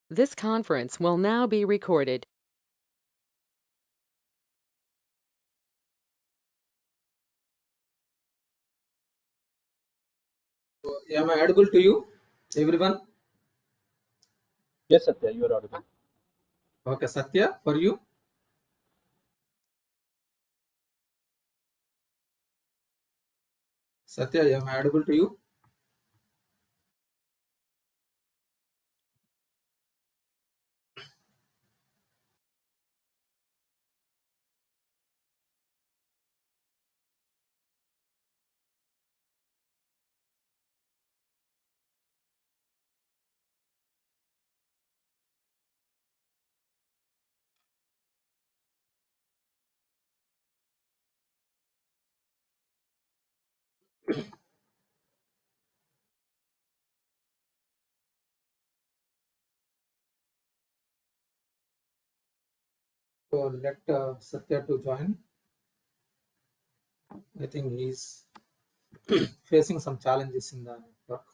This conference will now be recorded. Am I audible to you, everyone? Yes, Satya, you are audible. Okay, Satya, for you. Satya, am I audible to you? So let Satya to join. I think he's facing some challenges in the network.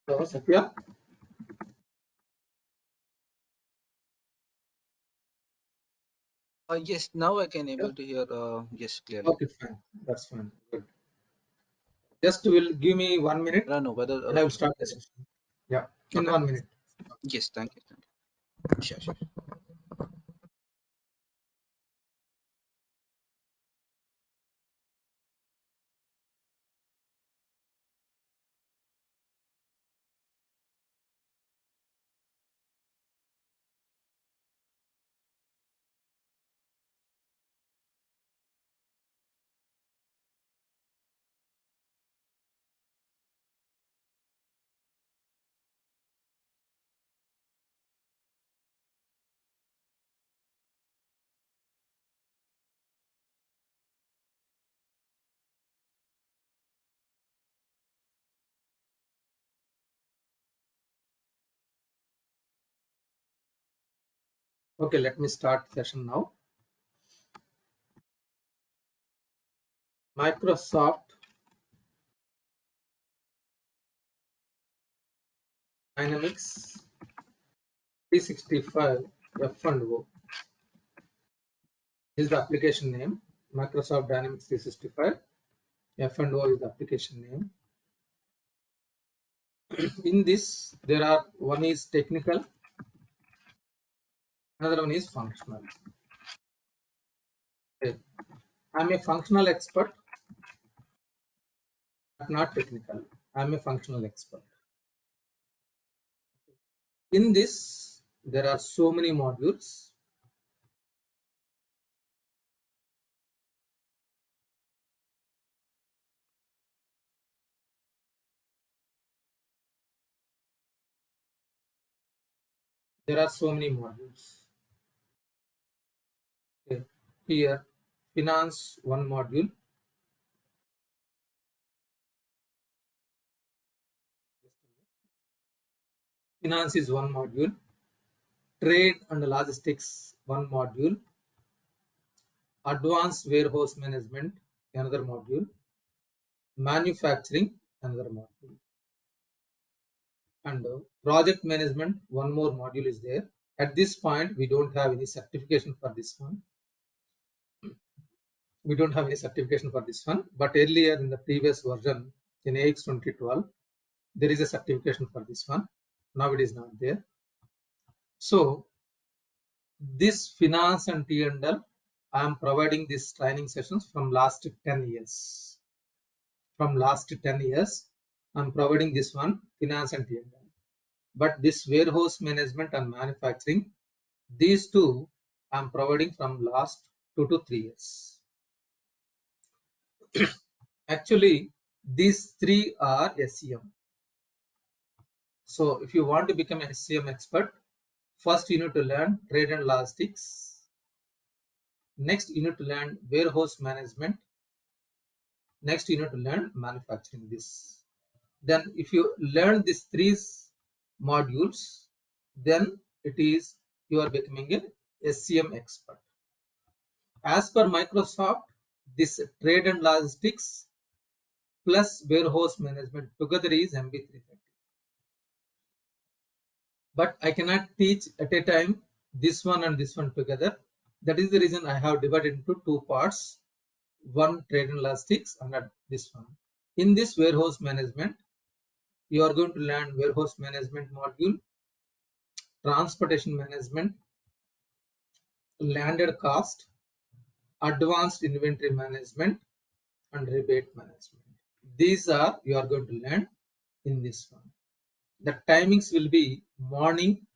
So Satya, Yes, now I can able to hear yes clearly. okay, fine. That's fine. Good. Just will give me 1 minute I don't know whether and I will start the session. Yeah, in okay. 1 minute. Yes, thank you. Thank you. Sure, sure. Okay, let me start session now. Microsoft Dynamics 365 F&O is the application name. Microsoft Dynamics 365 F&O is the application name. In this, there are one is technical, another one is functional. Okay. I'm a functional expert, but not technical. I'm a functional expert. In this, there are so many modules. There are so many modules. Okay. Here, finance one module, finance is one module, trade and logistics one module, advanced warehouse management another module, manufacturing another module, and project management one more module is there. At this point we don't have any certification for this one. But earlier in the previous version in AX 2012 there is a certification for this one. Now it is not there. So this finance and T&L, I am providing these training sessions from last 10 years. From last 10 years I'm providing this one, finance and T&L. But this warehouse management and manufacturing, these two I'm providing from last 2 to 3 years. Actually, these three are SCM. So if you want to become an SCM expert, first you need to learn trade and logistics. Next, you need to learn warehouse management. Next, you need to learn manufacturing this. Then if you learn these three modules, then it is you are becoming an SCM expert. As per Microsoft, this trade and logistics plus warehouse management together is MB 330. But I cannot teach at a time this one and this one together. That is the reason I have divided into two parts, one trade and logistics and this one. In this warehouse management, you are going to learn warehouse management module, transportation management, landed cost, advanced inventory management, and rebate management. These are you are going to learn in this one. The timings will be morning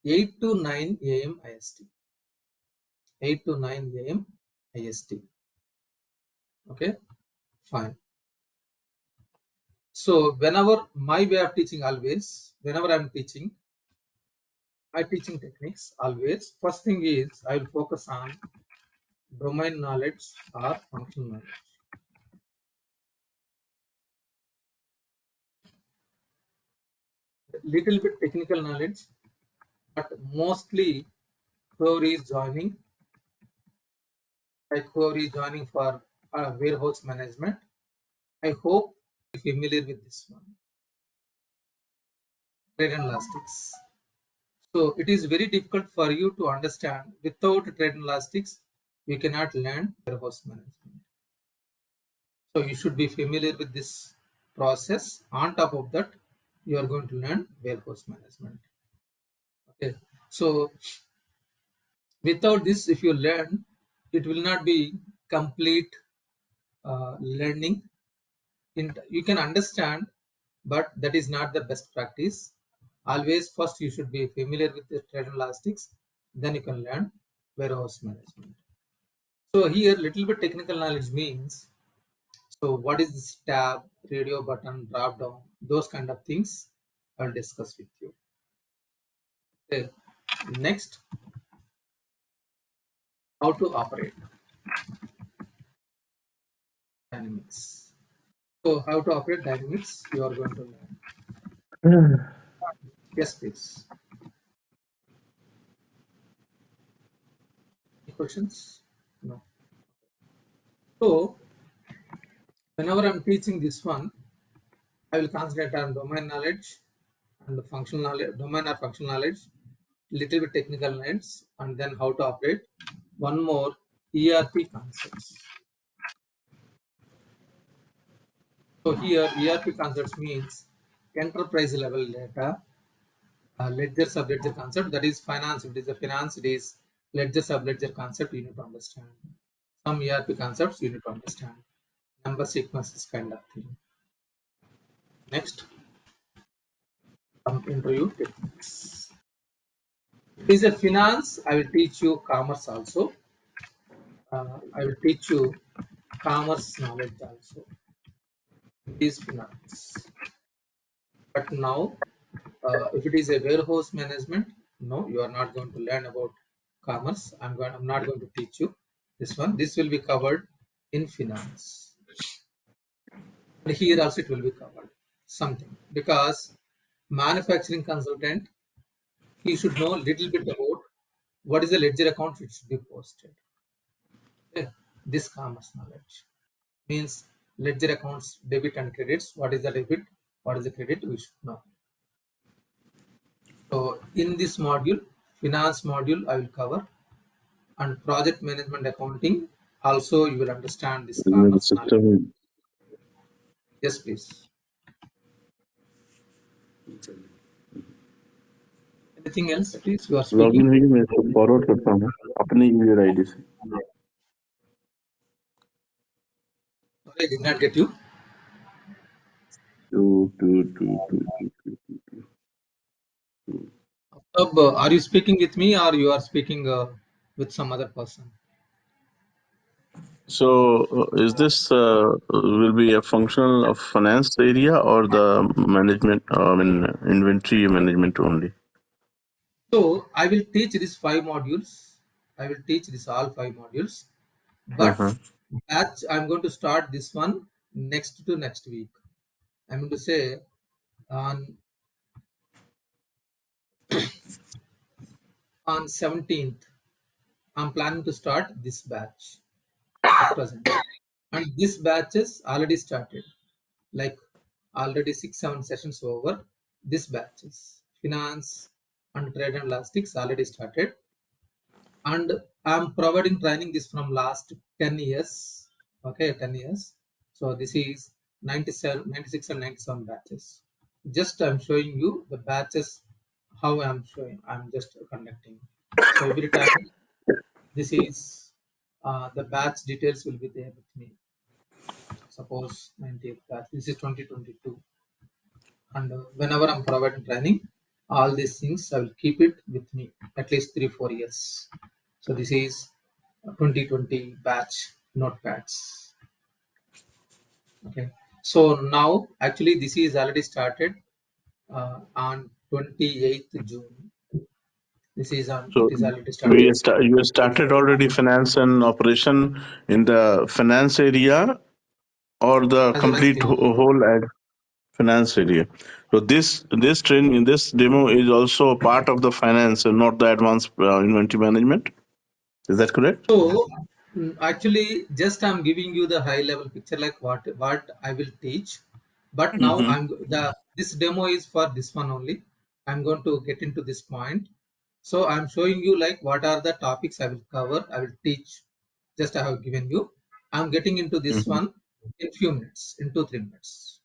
8 to 9 a.m. IST. 8 to 9 a.m. IST. Okay, fine. So whenever my way of teaching always, whenever I'm teaching, my teaching techniques always, first thing is I will focus on domain knowledge or functional knowledge. Little bit technical knowledge, but mostly query joining, like query joining for warehouse management. I hope you're familiar with this one, trade and logistics. So it is very difficult for you to understand. Without trade and logistics, you cannot learn warehouse management. So you should be familiar with this process. On top of that, you are going to learn warehouse management. Okay. So without this, if you learn, it will not be complete learning. You can understand, but that is not the best practice. Always first you should be familiar with the trade and logistics, then you can learn warehouse management. So here little bit technical knowledge means, so what is this tab, radio button, drop down, those kind of things I'll discuss with you. Okay. Next, how to operate dynamics. So how to operate dynamics you are going to learn. Yes, please. Any questions? No. So whenever I'm teaching this one, I will concentrate on domain knowledge and functional knowledge, domain or functional knowledge, little bit technical knowledge, and then how to operate. One more, ERP concepts. So here ERP concepts means enterprise level data, ledger sub ledger concept, that is finance. If it is a finance, it is ledger sub ledger concept you need to understand. Some ERP concepts you need to understand. Number sequences kind of thing. Next, some interview techniques. If it is a finance, I will teach you commerce also. I will teach you commerce knowledge also. It is finance. But now, if it is a warehouse management, no, you are not going to learn about commerce. I'm not going to teach you this one. This will be covered in finance. And here also it will be covered something, because manufacturing consultant, he should know little bit about what is the ledger account which should be posted. Okay. This commerce knowledge means ledger accounts, debit and credits. What is the debit? What is the credit? We should know. So in this module, finance module, I will cover, and project management accounting. Also, you will understand this The commerce knowledge. system Yes, please. Anything else, please? You are login speaking. हुई मैं इसको forward करता हूँ अपने email ID से Sorry, I did not get you. To Are you speaking with me or you are speaking with some other person? So is this will be a functional of finance area or the management I mean inventory management only? So I will teach these 5 modules. I will teach this all 5 modules, but Uh-huh. batch I'm going to start this one next to next week. I'm going to say on 17th. I'm planning to start this batch at present. And this batch is already started. Like already 6-7 sessions over. This batches finance and trade and logistics already started, and I'm providing training this from last 10 years. Okay, 10 years. So this is 97, 96 and 97 batches. Just I'm showing you the batches, how I'm just conducting. So every time this is the batch details will be there with me. Suppose 90th batch, this is 2022, and whenever I'm providing training, all these things I will keep it with me at least 3-4 years. So this is 2020 batch notepads. Okay, so now actually this is already started on 28th June. This is on, So it is already started you started already finance and operation in the finance area or the as well as complete demo. whole finance area. So this training, this demo is also a part of the finance and not the advanced inventory management. Is that correct? So actually, just I'm giving you the high level picture, like what I will teach. But now Mm-hmm. this demo is for this one only. I'm going to get into this point. So I'm showing you like what are the topics I will cover. I will teach. Just I have given you. I'm getting into this Mm-hmm. one in few minutes, in 2-3 minutes.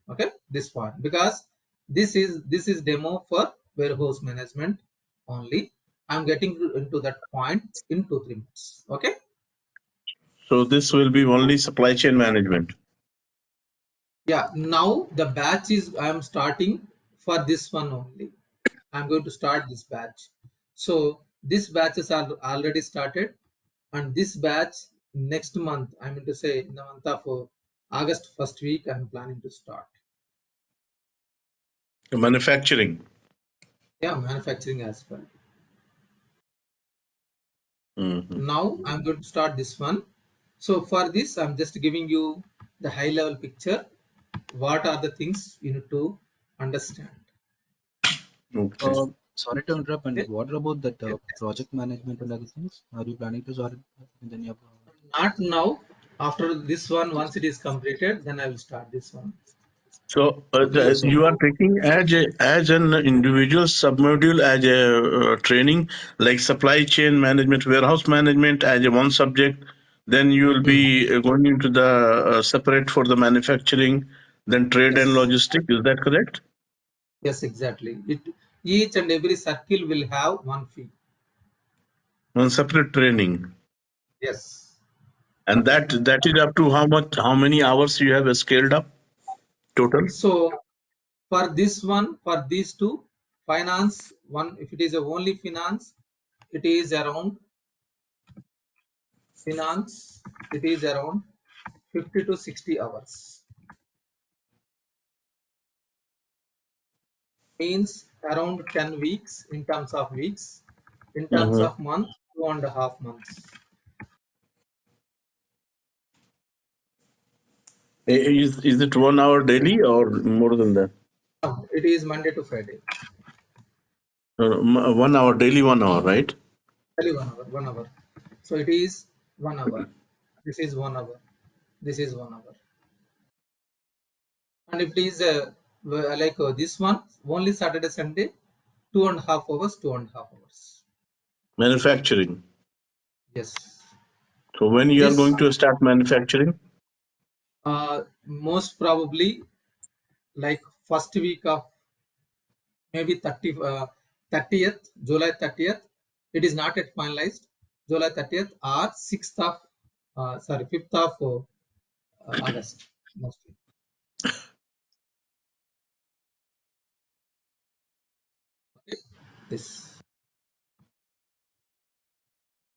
Okay, this one, because this is demo for warehouse management only. I'm getting into that point in 2-3 minutes. Okay. So this will be only supply chain management. Yeah, now the batch is I'm starting for this one only. I'm going to start this batch. So this batches are already started, and this batch next month, I mean to say in the month of August first week, I'm planning to start. Manufacturing. Yeah, manufacturing as well. Mm-hmm. Now I'm going to start this one. So for this, I'm just giving you the high level picture. What are the things you need to understand? Okay. Sorry to interrupt. And Okay? what about that Yes, yes. project management and other things? Are you planning to start it in the near? Not now. After this one, once it is completed, then I will start this one. So Okay. So you are taking as an individual submodule as a training like supply chain management, warehouse management as a one subject. Then you will hmm, be going into the separate for the manufacturing, then trade and yes, logistic. Is that correct? yes, exactly. It each and every circle will have one fee. One separate training, Yes, and separately. that is up to how much, how many hours you have scaled up total. So for this one, for these two, finance one, if it is a only finance, it is around finance, it is around 50 to 60 hours. Means around 10 weeks in terms of weeks. In terms Mhm. of month, 2.5 months. Is it 1 hour daily or more than that? No, it is Monday to Friday. 1 hour daily, 1 hour, right? Only 1 hour, 1 hour. So it is 1 hour. This is 1 hour. This is 1 hour. And if it is like this one, only Saturday, Sunday, 2.5 hours, 2.5 hours. Manufacturing. Yes. So when you are This going to start manufacturing? most probably like first week of maybe 30th, July 30th. It is not yet finalized. July 30th or 6th of, sorry, 5th of August, mostly. Okay. This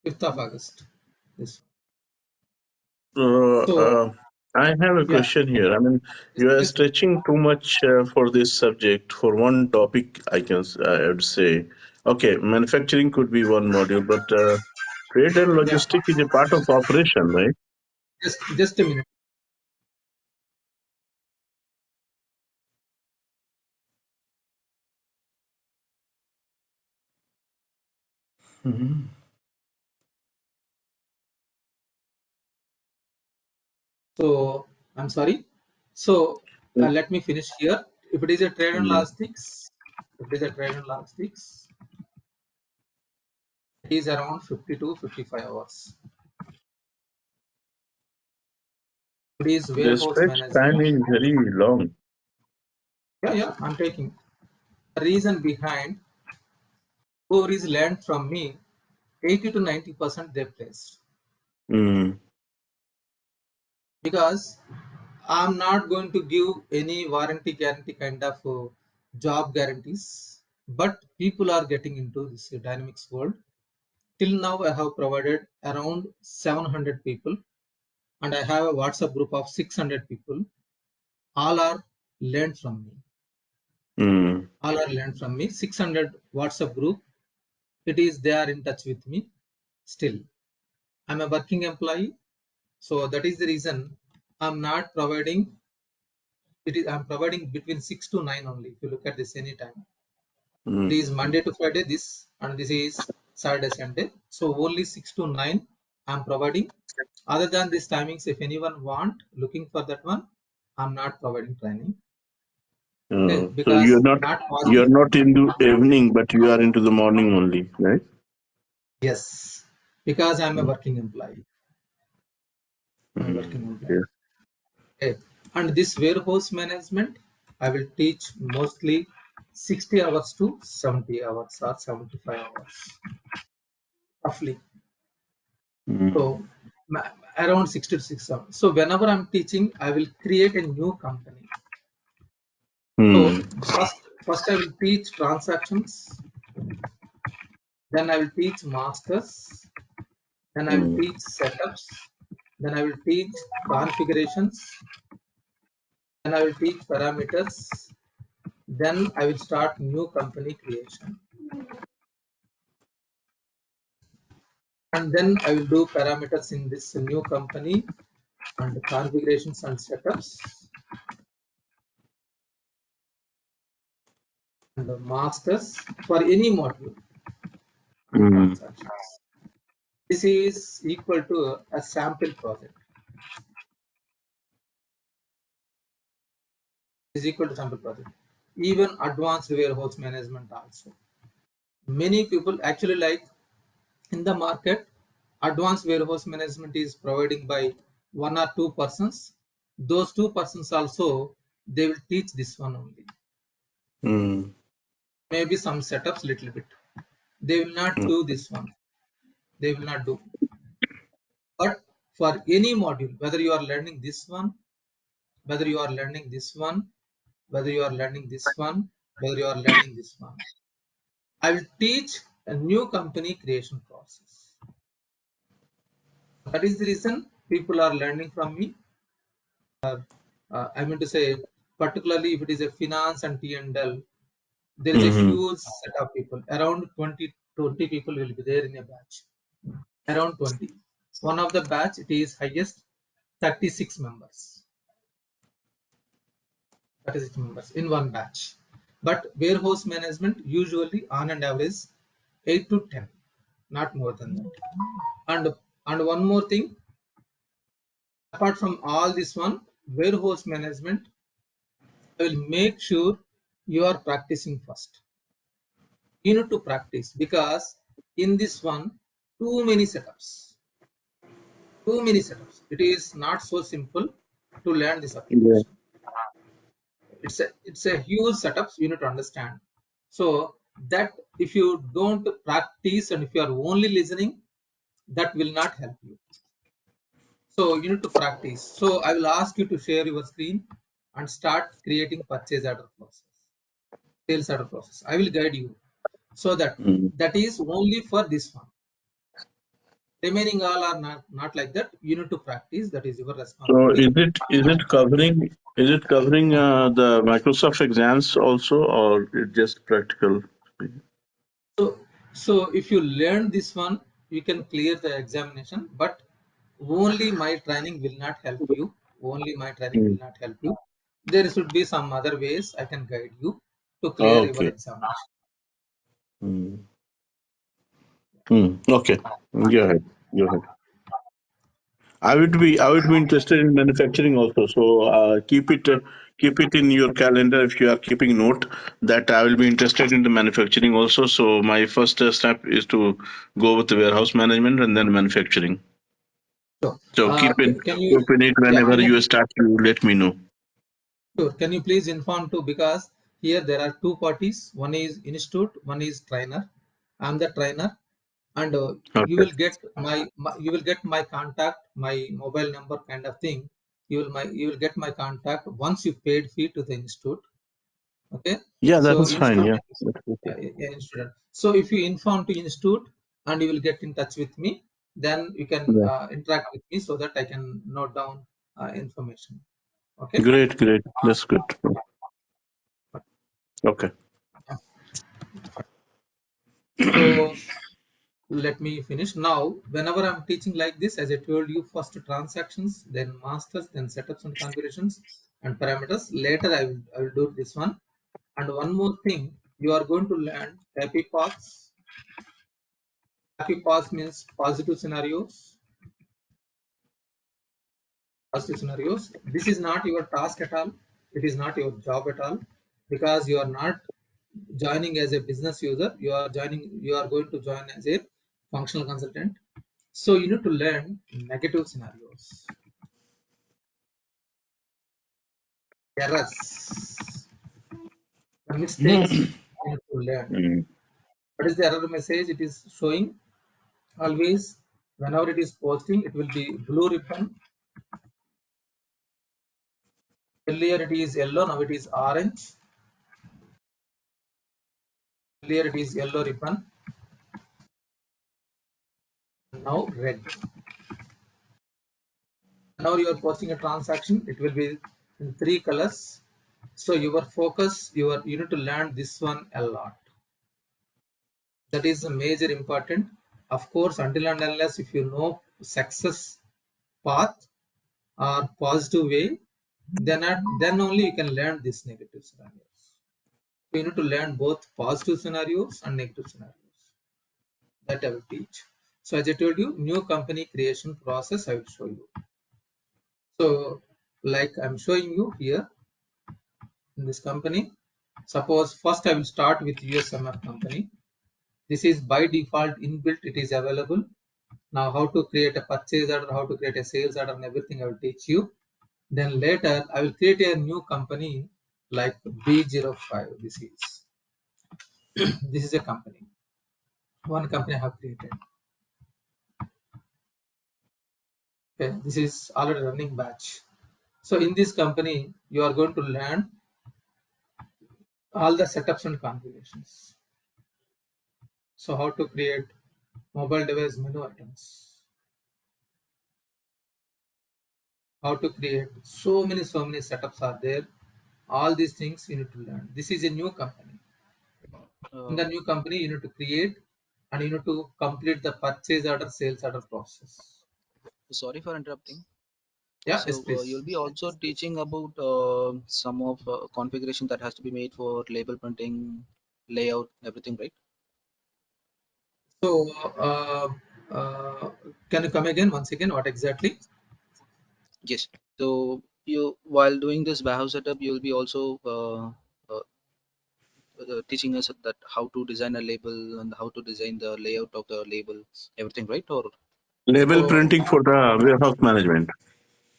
5th of August. This. Uh, So, uh, I have a yeah, question here. I mean, you are just stretching too much for this subject. For one topic, I would say, okay, manufacturing could be one module, but trade and yeah, logistic is a part of operation, right? just a minute. Mhm. So I'm sorry. So let me finish here. If it is a trade and logistics, if it is a trade and logistics, it is around 50 to 55 hours. It is The warehouse stretch management. time is very long. Yeah, I'm taking. The reason behind whoever is learned from me, 80 to 90% they placed. Mm. Because I'm not going to give any warranty guarantee kind of job guarantees, but people are getting into this dynamics world. Till now, I have provided around 700 people, and I have a WhatsApp group of 600 people. All are learned from me. Mm. All are learned from me. 600 WhatsApp group. It is they are in touch with me still. I'm a working employee, so that is the reason I'm not providing. I'm providing between 6 to 9 only. If you look at this anytime, it Mm. is Monday to Friday. This and this is Saturday Sunday. So only 6 to 9 I'm providing. Other than these timings, if anyone looking for that one, I'm not providing training. Okay, So because not possible. you're not into evening, but you are into the morning only, right? Yes, because I'm a Mm. working employee. I'm a working Mm. employee. Yeah. Okay. And this warehouse management, I will teach mostly 60 hours to 70 hours or 75 hours roughly. Mm. So around 60 to 6 hours. So whenever I'm teaching, I will create a new company. So Mm. first I will teach transactions, then I will teach masters, then I will Mm. teach setups, then I will teach configurations, then I will teach parameters, then I will start new company creation. And then I will do parameters in this new company and configurations and setups and the masters for any module and Mm. transactions. This is equal to a sample project. Is equal to sample project. Even advanced warehouse management also. Many people actually like in the market, advanced warehouse management is providing by 1 or 2 persons. Those 2 persons also, they will teach this one only. Mm. Maybe some setups little bit. They will not do this one. They will not do. But for any module, whether you are learning this one, whether you are learning this one, whether you are learning this one, whether you are learning this one, I will teach a new company creation process. That is the reason people are learning from me. I mean to say, particularly if it is a finance and T&L, there is a Mm. huge set of people. Around 20 people will be there in a batch. Around 20. One of the batch, it is highest 36 members. 36 members in one batch. But warehouse management usually on an average 8 to 10, not more than that. And one more thing, apart from all this one, warehouse management, I will make sure you are practicing first. You need to practice because in this one, too many setups. Too many setups. It is not so simple to learn this Yeah. application. It's a huge setup, so you need to understand. So that if you don't practice and if you are only listening, that will not help you. So you need to practice. So I will ask you to share your screen and start creating purchase order process, sales order process. I will guide you so that Mm. that is only for this one. Remaining all are not like that. You need to practice. That is your So responsibility. is it covering the Microsoft exams also, or it just practical? So, so if you learn this one, you can clear the examination, but only my training will not help you. Only my training will Mm. not help you. There should be some other ways I can guide you to clear your Okay. examination. Mm. Mm. Okay. Go ahead. Go ahead. I would be interested in manufacturing also. So keep it in your calendar if you are keeping note that I will be interested in the manufacturing also. So my first step is to go with the warehouse management and then manufacturing. So, So can you, open it yeah, whenever you start. You let me know. sure. Can you please inform too? Because here there are two parties. One is institute, one is trainer. I'm the trainer, and you Okay. will get you will get my contact, my mobile number, kind of thing. You will get my contact once you paid fee to the institute. Okay. Yeah, So that's fine. institute, Yeah. That's okay. yeah, institute. So if you inform to institute and you will get in touch with me, then you can Yeah. interact with me so that I can note down information. Okay. Great, great. That's good. Okay. So let me finish now. Whenever I'm teaching like this, as I told you, first transactions, then masters, then setups and configurations and parameters. Later I will do this one. And one more thing, you are going to learn happy paths. Happy paths means positive scenarios. Positive scenarios. This is not your task at all. It is not your job at all, because you are not joining as a business user. You are going to join as a functional consultant. So you need to learn negative scenarios, errors, the mistakes you need to learn. Mm. What is the error message? It is showing always whenever it is posting, it will be blue ribbon. Earlier it is yellow, now it is orange. Earlier it is yellow ribbon, now red. Now you are posting a transaction, it will be in three colors. So your focus, you need to learn this one a lot. That is a major important. Of course, until and unless if you know success path or positive way, then only you can learn these negative scenarios. You need to learn both positive scenarios and negative scenarios. That I will teach. So as I told you, new company creation process I will show you. So like I'm showing you here in this company. Suppose first I will start with USMF company. This is by default inbuilt, it is available. Now how to create a purchase order, how to create a sales order and everything I will teach you. Then later I will create a new company like B05. This is a company. One company I have created. Okay, this is already running batch. So in this company, you are going to learn all the setups and configurations. So how to create mobile device menu items, how to create so many setups are there. All these things you need to learn. This is a new company. In Uh, the new company, you need to create and you need to complete the purchase order, sales order process. Sorry for interrupting. Yeah, yes, So you'll please. be also teaching about some of configuration that has to be made for label printing, layout, everything, right? So, can you come again once again? What exactly? Yes. So you, while doing this warehouse setup, you'll be also teaching us that how to design a label and how to design the layout of the label, everything, right? Or Label So, printing for the warehouse management.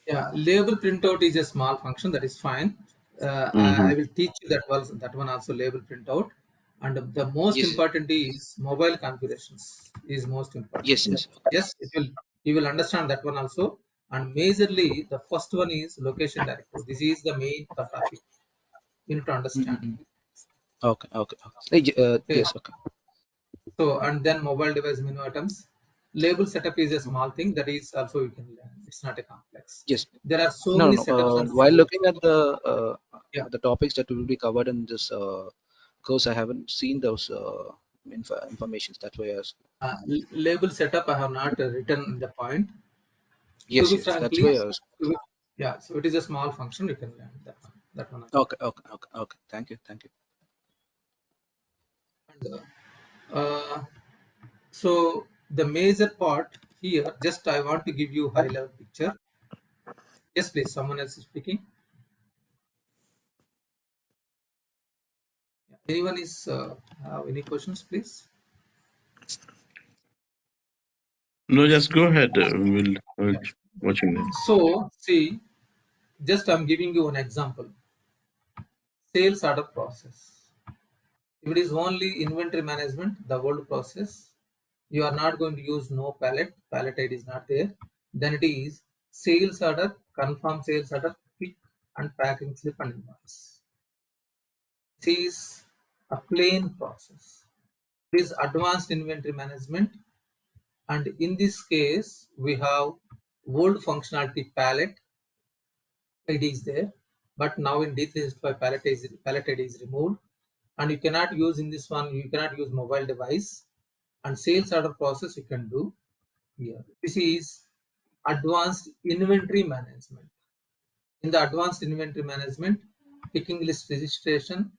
yeah, label printout is a small function, that is fine. I Hmm. will teach you that one also, label printout. And the most yes, important is mobile configurations is most important. yes, yes. Okay. Yes, you will understand that one also. And majorly the first one is location directory. This is the main topic. You need to understand. Mm-mm. Okay, okay, okay. Okay. Yes, okay. So and then mobile device menu items. Label setup is a small thing, that is also you can learn. It's not a complex. Yes. There are so No, many no. setups and While scenarios. looking at Yeah. the topics that will be covered in this course, I haven't seen those informations. That's why I asked. Label setup I have not written in the point. To Yes, be yes. That's why frankly, I asked. yeah. So it is a small function. You can learn that one. That one. Okay, okay, okay, okay. Thank you, thank you. And, so the major part. here just I want to give you high level picture. Yes, please. Someone else is speaking. Anyone is have any questions, please? No, just go ahead. We'll Yeah. watching that. So see, just I'm giving you an example. Sales order process. If it is only inventory management, the old process, you are not going to use no pallet. Pallet ID is not there. Then it is sales order, confirm sales order, pick and packing slip and invoice. This is a plain process. It is advanced inventory management, and in this case we have old functionality palette ID is there, but now in D365 palette ID is removed, and you cannot use in this one, you cannot use mobile device, and sales order process you can do here. This is advanced inventory management. In the advanced inventory management, picking list registration,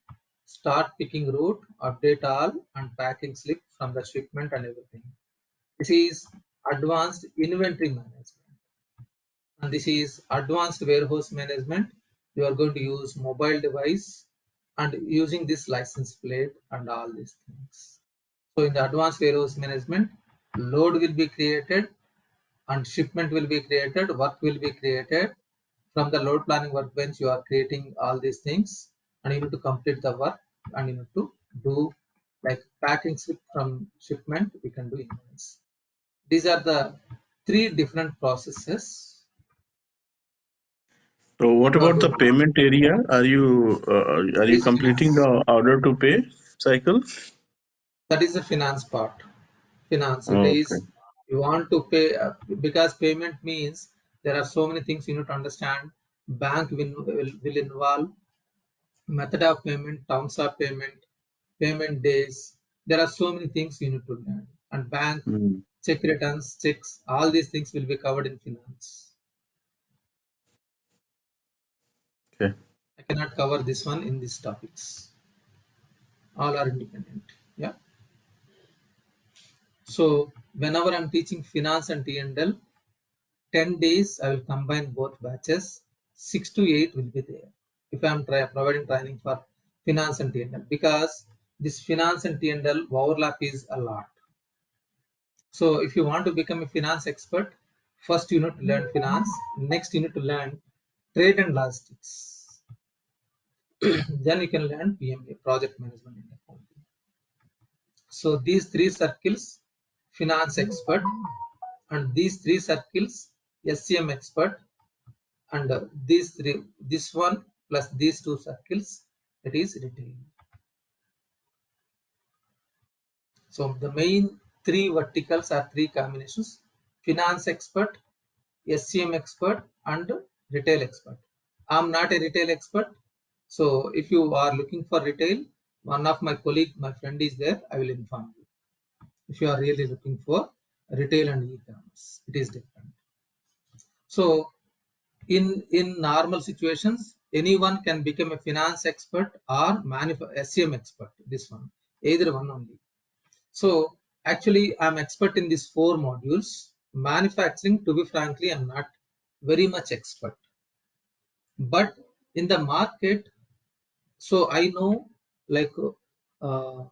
start picking route, update all, and packing slip from the shipment and everything. This is advanced inventory management. And this is advanced warehouse management. You are going to use mobile device and using this license plate and all these things. So in the advanced warehouse management, load will be created and shipment will be created, work will be created. From the load planning workbench, you are creating all these things and you need to complete the work, and you need to do like packing slip from shipment, we can do invoice. These are the three different processes. So what You are about the going to, payment area? Are you is completing finance. the order to pay cycle? That is the finance part. Finance, it Okay. is you want to pay because payment means there are so many things you need to understand. Bank will involve method of payment, terms of payment, payment days. There are so many things you need to learn. And bank, Mm, check returns, checks, all these things will be covered in finance. okay. I cannot cover this one in these topics. All are independent. Yeah. So whenever I'm teaching finance and T&L, 10 days I will combine both batches. 6 to 8 will be there. If I'm providing training for finance and T&L, because this finance and T&L overlap is a lot. So if you want to become a finance expert, first you need to learn finance. Next you need to learn trade and logistics. Then you can learn PMA, project management and accounting. So these three circles, finance expert, and these three circles, SCM expert, and these three, this one plus these two circles, that is retail. So the main three verticals are three combinations: finance expert, SCM expert, and retail expert. I'm not a retail expert, so if you are looking for retail, one of my colleague, my friend is there, I will inform you. If you are really looking for retail and e-commerce, it is different. So in normal situations, anyone can become a finance expert or SCM expert. This one, either one only. So actually, I'm expert in these four modules. Manufacturing, to be frankly, I'm not very much expert. But in the market, so I know like uh,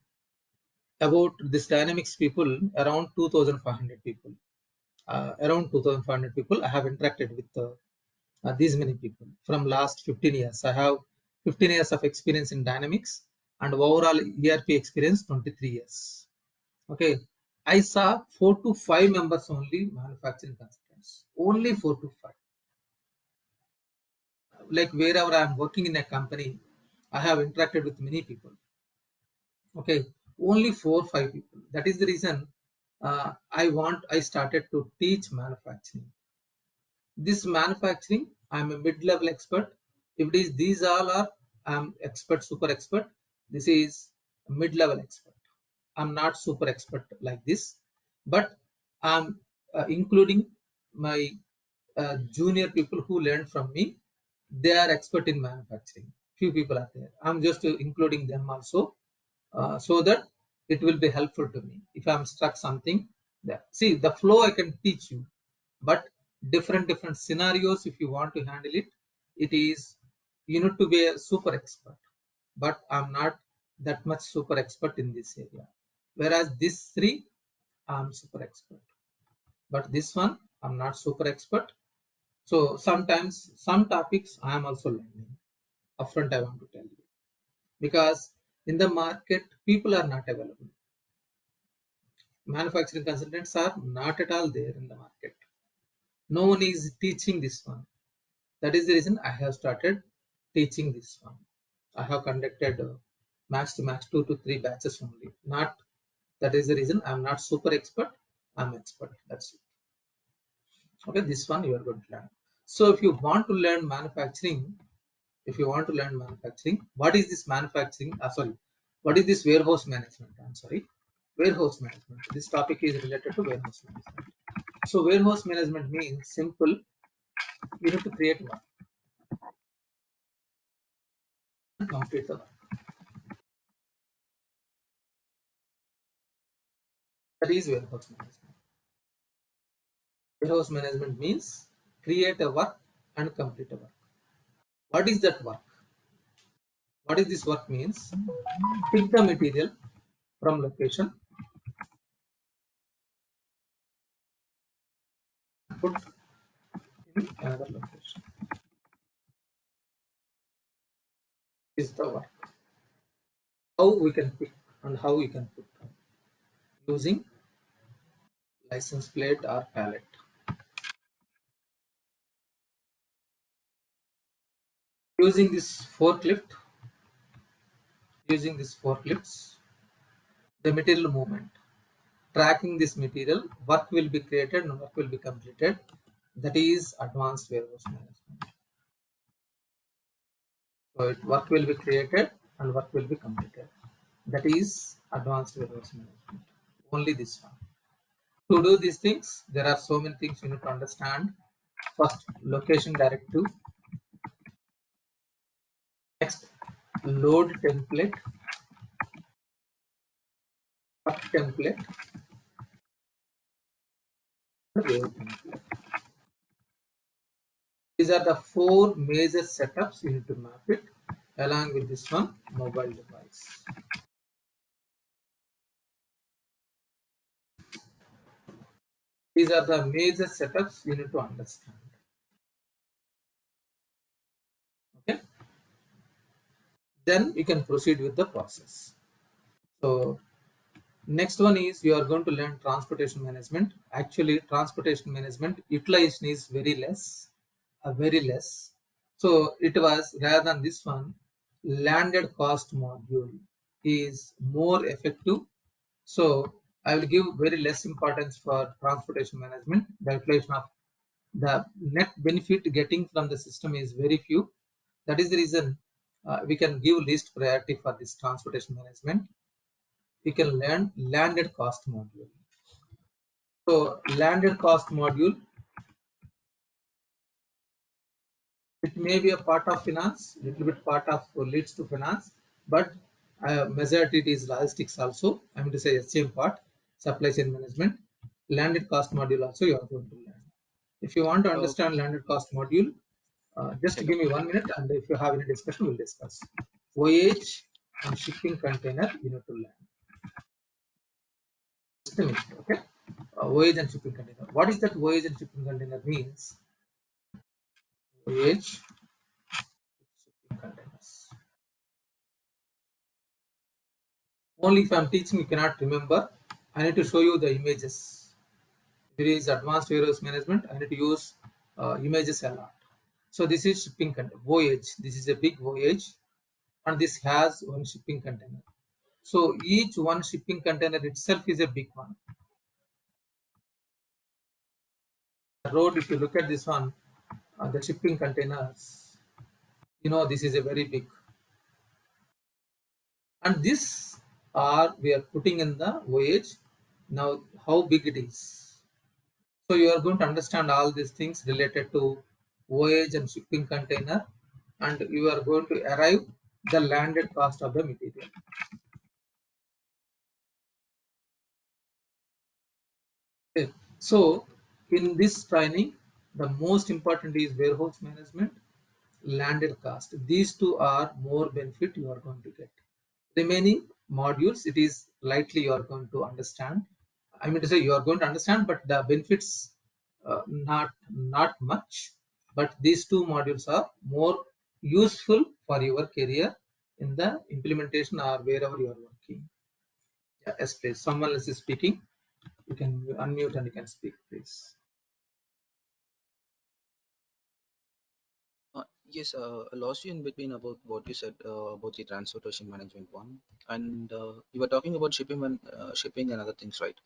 about this dynamics people around 2,500 people. Around 2,500 people I have interacted with these many people from last 15 years. I have 15 years of experience in dynamics and overall ERP experience 23 years. Okay, I saw 4 to 5 members only manufacturing consultants. Only 4 to 5. Like wherever I am working in a company, I have interacted with many people. Okay, only 4 5 people. That is the reason I started to teach manufacturing. This manufacturing, I'm a mid-level expert. If it is these all are, I'm expert, super expert. This is mid-level expert. I'm not super expert like this, but I'm including my junior people who learned from me. They are expert in manufacturing. Few people are there. I'm just including them also, so that it will be helpful to me if I'm stuck something. Yeah. See, the flow I can teach you, but different scenarios, if you want to handle it, it is, you need to be a super expert. But I'm not that much super expert in this area. Whereas this three, I'm super expert. But this one, I'm not super expert. So sometimes some topics I am also learning. Upfront, I want to tell you, because in the market, people are not available. Manufacturing consultants are not at all there in the market. No one is teaching this one. That is the reason I have started teaching this one. I have conducted max to max 2 to 3 batches only. Not, that is the reason I'm not super expert. I'm expert. That's it. Okay, this one you are going to learn. So if you want to learn manufacturing, what is this manufacturing? Sorry, what is this warehouse management? I'm sorry, warehouse management. This topic is related to warehouse management. So warehouse management means simple. You need to create one and complete the work. That is warehouse management. Warehouse management means create a work and complete a work. What is that work? What is this work means? Pick the material from location, put in another location. Is the work. How we can pick and how we can put using license plate or pallet. Using this forklift, the material movement, tracking this material, work will be created and work will be completed. That is advanced warehouse management. So work will be created and work will be completed. That is advanced warehouse management. Only this one. To do these things, there are so many things you need to understand. First, location directive. Next, load template, work template, wave template. These are the 4 major setups you need to map it along with this one mobile device. These are the major setups you need to understand. Okay. Then you can proceed with the process. So next one is you are going to learn transportation management. Actually, transportation management utilization is very less, very less. So it was, rather than this one, landed cost module is more effective. So I will give very less importance for transportation management. The utilization of the net benefit getting from the system is very few. That is the reason we can give least priority for this transportation management. We can learn landed cost module. So landed cost module, it may be a part of finance, little bit part of leads to finance, but majority it is logistics also. I mean to say same part, supply chain management. Landed cost module also you are going to learn. If you want to understand landed cost module, just give me 1 minute, and if you have any discussion, we'll discuss. Voyage and shipping container you need to learn. Just a minute, okay? Voyage and shipping container. What is that voyage and shipping container means? Voyage shipping containers. Only if I'm teaching you cannot remember. I need to show you the images. There is advanced warehouse management. I need to use images a lot. So this is shipping container. Voyage. This is a big voyage, and this has one shipping container. So each one shipping container itself is a big one. The road, if you look at this one, the shipping containers, you know, this is a very big. And this are we are putting in the voyage. Now, how big it is. So you are going to understand all these things related to voyage and shipping container, and you are going to arrive the landed cost of the material. So in this training, the most important is warehouse management, landed cost. These two are more benefit you are going to get. Remaining modules, it is lightly you are going to understand. I mean to say you are going to understand, but the benefits not much. But these two modules are more useful for your career in the implementation or wherever you are working. Yeah, yes, please. Someone else is speaking. You can unmute and you can speak, please. Yes, I lost you in between about what you said about the transportation management one, and you were talking about shipping and other things, right?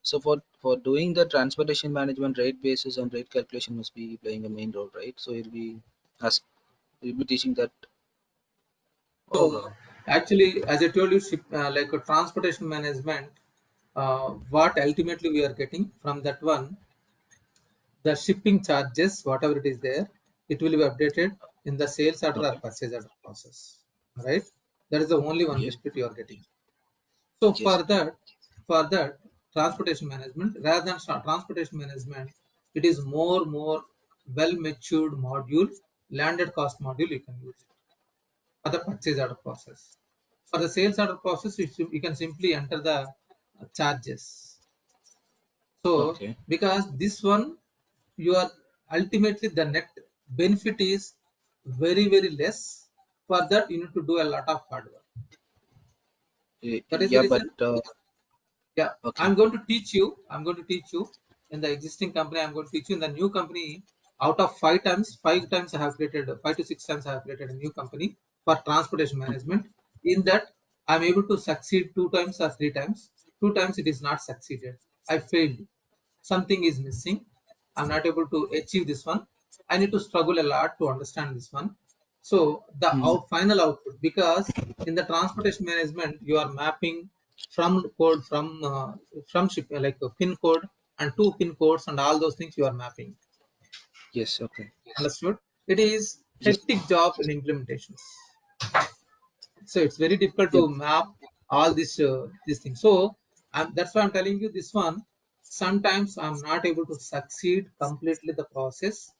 So for doing the transportation management, rate basis and rate calculation must be playing a main role, right? So as you'll be teaching that, or So actually, as I told you, like a transportation management, what ultimately we are getting from that one, the shipping charges, whatever it is there, it will be updated in the sales order or okay, purchase order process, right? That is the only one yes, benefit you are getting. So yes, for that transportation management, rather than transportation management, it is more well matured module, landed cost module you can use it for the purchase order process. For the sales order process, you can simply enter the charges. So okay, because this one, you are ultimately the net benefit is very less. For that, you need to do a lot of hard work. That is the yeah, but reason. Yeah, okay, I'm going to teach you. I'm going to teach you in the existing company. I'm going to teach you in the new company. Out of five times I have created, 5 to 6 times I have created a new company for transportation management. In that, I'm able to succeed 2 times or 3 times. 2 times it is not succeeded. I failed. Something is missing. I'm not able to achieve this one. I need to struggle a lot to understand this one. So the hmm, final output, because in the transportation management you are mapping from code from ship, like a pin code and two pin codes and all those things you are mapping. yes, okay, Understood? It is yes, hectic job in implementations. So it's very difficult to yep, map all these things. So that's why I'm telling you this one. Sometimes I'm not able to succeed completely the process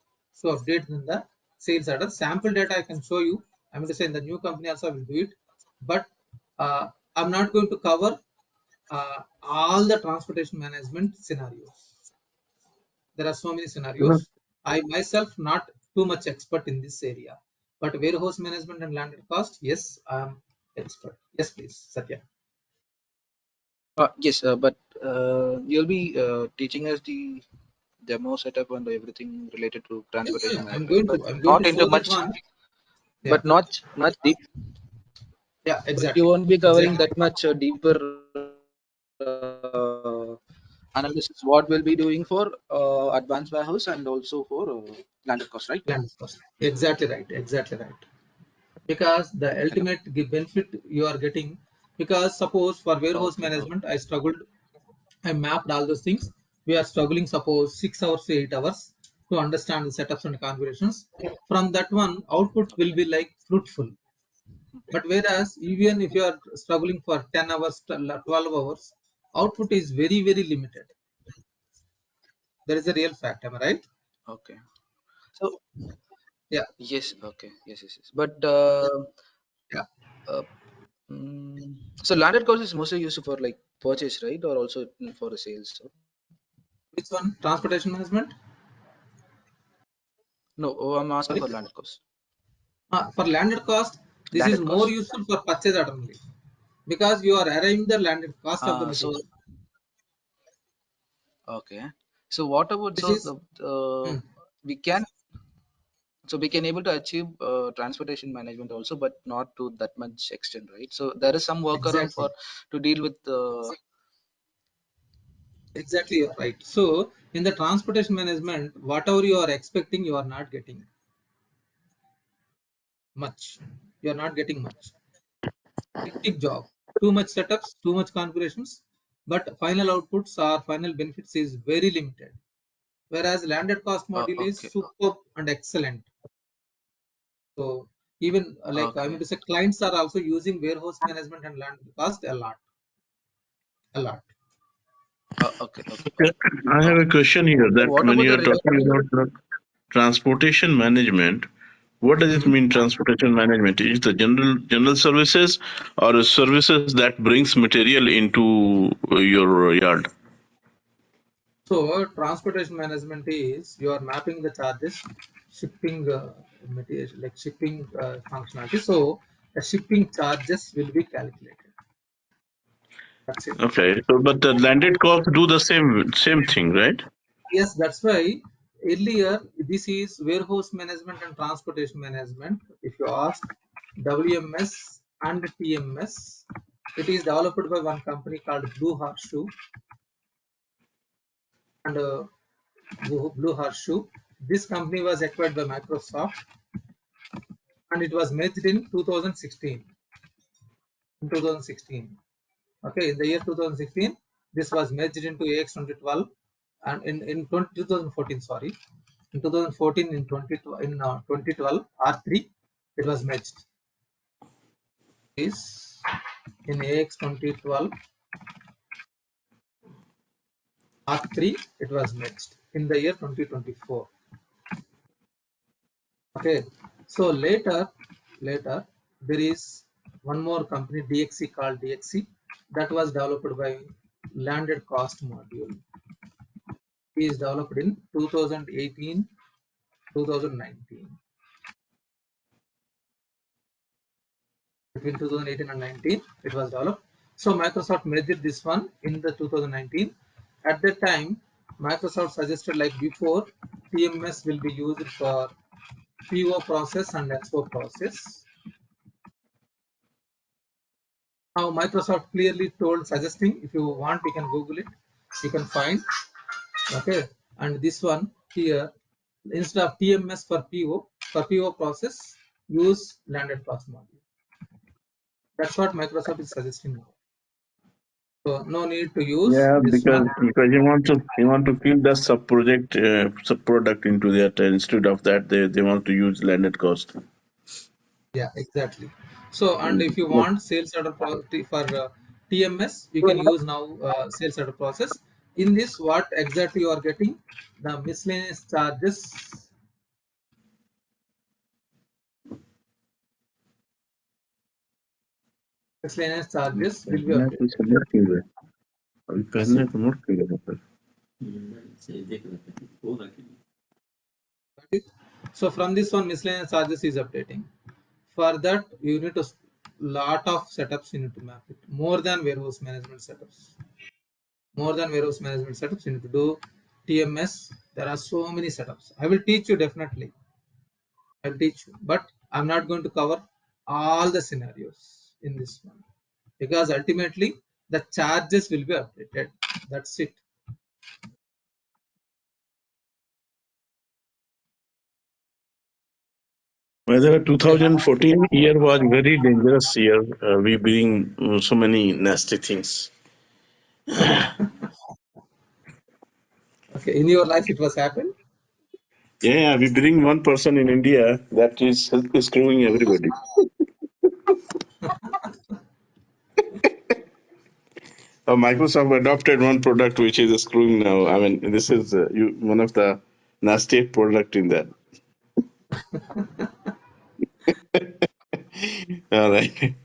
to update in the sales order. Sample data I can show you. I'm going to say in the new company also I will do it, but I'm not going to cover all the transportation management scenarios. There are so many scenarios. I myself not too much expert in this area, but warehouse management and landed cost, yes, I am expert. Yes, please, Satya. yes, but you'll be teaching us the demo setup and everything related to Yeah, yeah, transportation i'm management, going to but i'm going to not into show that much, one. Yeah, but not much deep. yeah, But you exactly, won't be covering exactly. that much deeper analysis. What we'll be doing for advanced warehouse and also for landed cost, right? Landed cost, exactly right, exactly right. Because the Hello. ultimate benefit you are getting, because suppose for warehouse Okay. Okay. management I struggled, I mapped all those things. We are struggling, suppose 6 hours to 8 hours to understand the setups and configurations. From that one, output will be like fruitful. Okay. But whereas even if you are struggling for 10 hours, 12 hours, output is very limited. That is a real fact. Am I right? Okay. So Yeah, yes. Okay. Yes. Yes. Yes. But yeah. uh, so landed cost is mostly used for like purchase, right, or also for the sales. So, Which one? Transportation management? no, oh, I'm asking Sorry. for landed cost. For landed cost, this is Landed more cost. useful for purchase order only, because you are arriving the landed cost of the So material. okay. So what about This so is hmm, we can we can able to achieve transportation management also, but not to that much extent, right? So there is some workaround exactly. for to deal with Exactly, you're right. So, in the transportation management, whatever you are expecting, you are not getting much. You are not getting much. Hectic job. Too much setups, too much configurations, but final outputs or final benefits is very limited. Whereas landed cost module is okay, superb and excellent. So, even like I okay, mean to say, clients are also using warehouse management and landed cost a lot, a lot. Okay, okay. Okay. I have a question here So that what when about you the are talking retirement? about the transportation management, what does it Mhm. mean transportation management? Is it the general services or services that brings material into your yard? So transportation management is you are mapping the charges, shipping material like shipping functionality. So the shipping charges will be calculated. That's it. Okay. So but the landed costs do the same thing, right? Yes, that's why earlier this is warehouse management and transportation management. If you ask WMS and TMS, it is developed by one company called Blue Horseshoe and Blue Horseshoe. This company was acquired by Microsoft and it was merged in 2016. In 2016, okay, in the year 2016, this was merged into AX2012, and in 2014, sorry, in 2014 in 2012 R3, it was merged. Is in AX 2012 R3, it was merged in the year 2024. Okay, so later there is one more company DXC called DXC that was developed by landed cost module. It is developed in 2018 2019. Between 2018 and 19 it was developed. So Microsoft merged this one in the 2019. At that time Microsoft suggested, like before, TMS will be used for PO process and expo process. Now Microsoft clearly told, suggesting, if you want you can Google it, you can find. Okay, and this one here, instead of TMS for PO process, use landed cost module. That's what Microsoft is suggesting now. So no need to use Yeah, this one. because you want to kill the sub project sub product into that instead of that they want to use landed cost. Yeah, exactly. So, and if you Mm. want sales order for TMS, you can use now sales order process. In this, what exactly you are getting? The miscellaneous charges will be करना तो updated. समझ क्यों रहे? अभी That's करना it. तो note क्यों रहे पर? Got it? So from this one, miscellaneous charges is updating. For that, you need to lot of setups you need to map it. More than warehouse management setups. More than warehouse management setups, you need to do TMS. There are so many setups. I will teach you definitely. I'll teach you, but I'm not going to cover all the scenarios in this one because ultimately the charges will be updated. That's it. Whether Okay. 2014 year was very dangerous year, we bring so many nasty things. Okay. In your life, it was happened. Yeah, we bring one person in India that is screwing everybody. Microsoft adopted one product which is screwing now. I mean, this is one of the nastiest product in that. All right.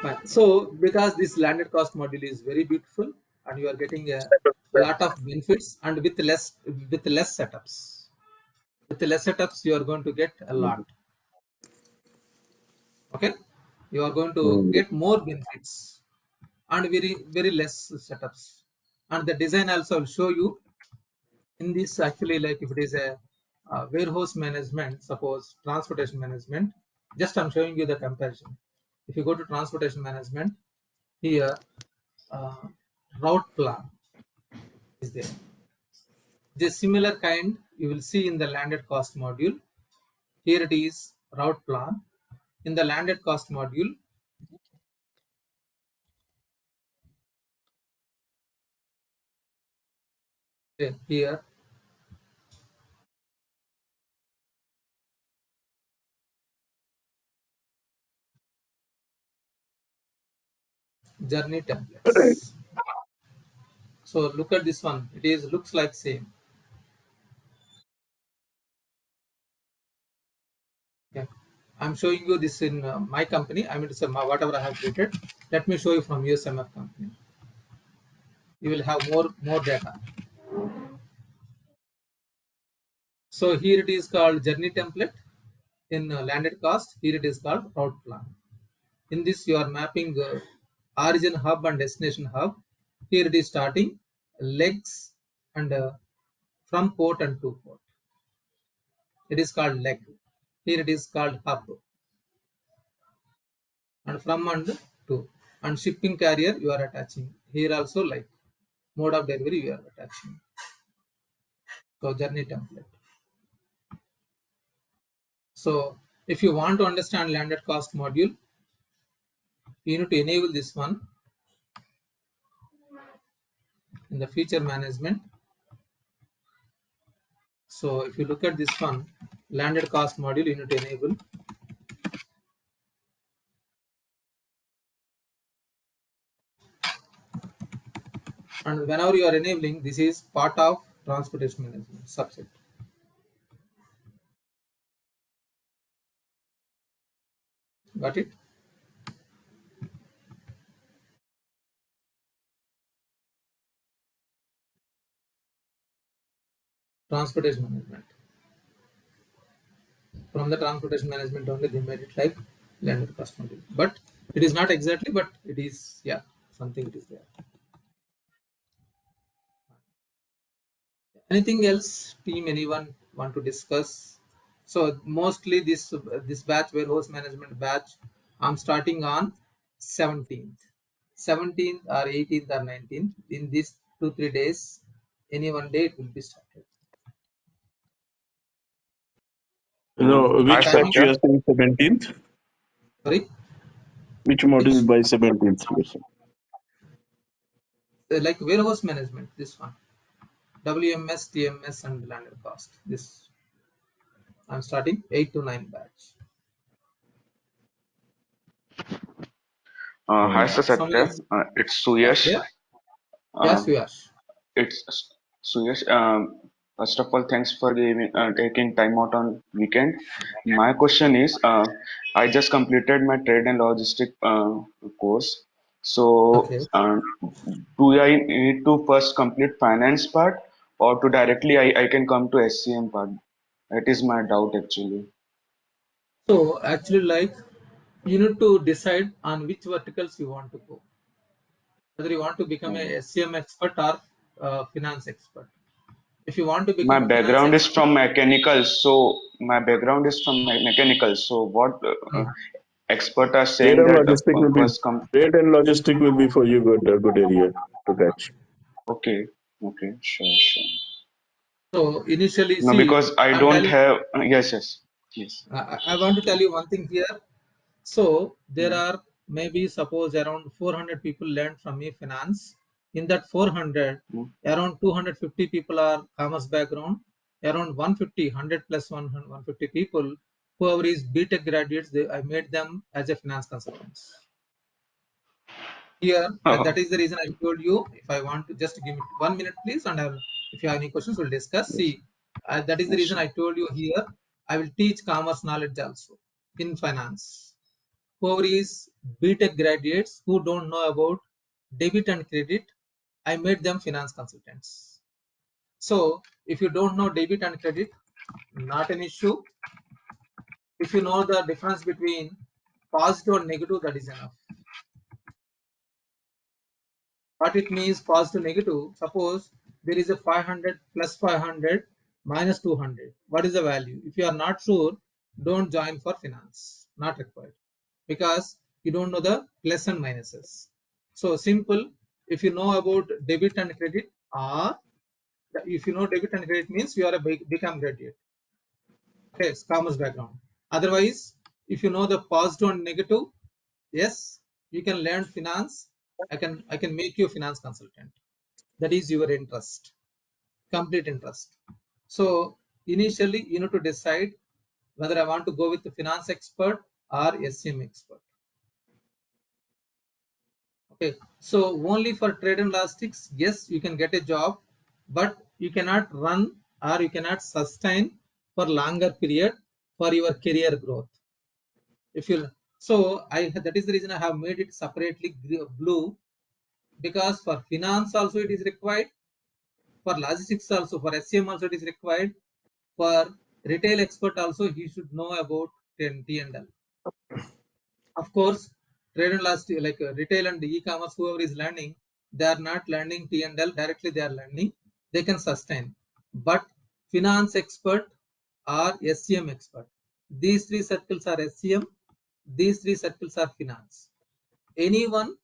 Fine. So because this landed cost module is very beautiful and you are getting a lot of benefits and with less setups. With less setups, you are going to get a lot. Okay. You are going to Mm. get more benefits and very less setups. And the design also will show you in this, actually, like if it is a warehouse management, suppose transportation management, just I'm showing you the comparison. If you go to transportation management, here uh, route plan is there. This similar kind you will see in the landed cost module. Here it is route plan. In the landed cost module, here journey templates. So look at this one. It is looks like same. Okay. I'm showing you this in my company. I mean to say whatever I have created. Let me show you from USMF company. You will have more data. So here it is called journey template. In landed cost, here it is called route plan. In this, you are mapping origin hub and destination hub. Here it is starting legs and from port and to port. It is called leg. Here it is called hub, and from and to. And shipping carrier you are attaching. Here also like mode of delivery you are attaching. So journey template. So if you want to understand landed cost module, you need to enable this one in the feature management. So if you look at this one, landed cost module, you need to enable. And whenever you are enabling, this is part of transportation management subset. Got it? Transportation management. From the transportation management only, they made it like landed cost module. But it is not exactly, but it is, yeah, something it is there. Anything else, team? Anyone want to discuss? So mostly this batch, warehouse management batch, I'm starting on 17th, 17th or 18th or 19th. In these 2-3 days, any one day it will be started. No, And which timing, batch you are saying 17th? sorry, Which which module by 17th? You are saying? like warehouse management, this one, WMS, TMS, and landed cost. This I'm starting 8 to 9 batch. Hi, Sir Somebody Satya. else? It's Suyash. Yeah, yes, Um, Suyash. it's Suyash. First of all, thanks for taking time out on weekend. My question is, I just completed my trade and logistic course. So, Okay. do I need to first complete finance part, or to directly I can come to SCM part? That is my doubt actually. So actually, like you need to decide on which verticals you want to go. Whether you want to become a SCM expert or finance expert. If you want to My become a finance background is expert, from mechanical, so my background is from mechanical. So what expert are Trade saying and that logistic will be first come. trade and logistic will be for you good area to catch. Okay, okay, sure, sure. so initially, No, see, because I I'm don't telling. have. Yes, yes, yes. I want to tell you one thing here. So there Mm, are maybe suppose around 400 people learned from me finance. In that 400, mm. around 250 people are commerce background. Around 150, 100 plus 150 people, whoever is BTech graduates, I made them as a finance consultants. Here, that is the reason I told you. If I want to just give me 1 minute, please, and if you have any questions, we'll discuss. Yes, See, that is the yes, reason sir. I told you here. I will teach commerce knowledge also in finance. Whoever is BTech graduates who don't know about debit and credit, I made them finance consultants. So if you don't know debit and credit, not an issue. If you know the difference between positive and negative, that is enough. What it means positive negative, suppose there is a 500 plus 500 minus 200. What is the value? If you are not sure, don't join for finance, not required, because you don't know the plus and minuses. So simple. If you know about debit and credit, or if you know debit and credit means you are a become graduate. Okay, commerce background. Otherwise, if you know the positive and negative, yes, you can learn finance. I can make you a finance consultant. That is your interest, complete interest. So initially, you need to decide whether I want to go with the finance expert or SCM expert. Okay, so only for trade and logistics, yes, you can get a job, but you cannot run or you cannot sustain for longer period for your career growth. If you so, I that is the reason I have made it separately blue, because for finance also it is required, for logistics also, for SCM also it is required, for retail expert also he should know about T&L. Of course, trade and last like retail and e-commerce, whoever is learning, they are not learning T&L directly. They are learning. They can sustain. But finance expert or SCM expert, these three circles are SCM. These three circles are finance. Anyone,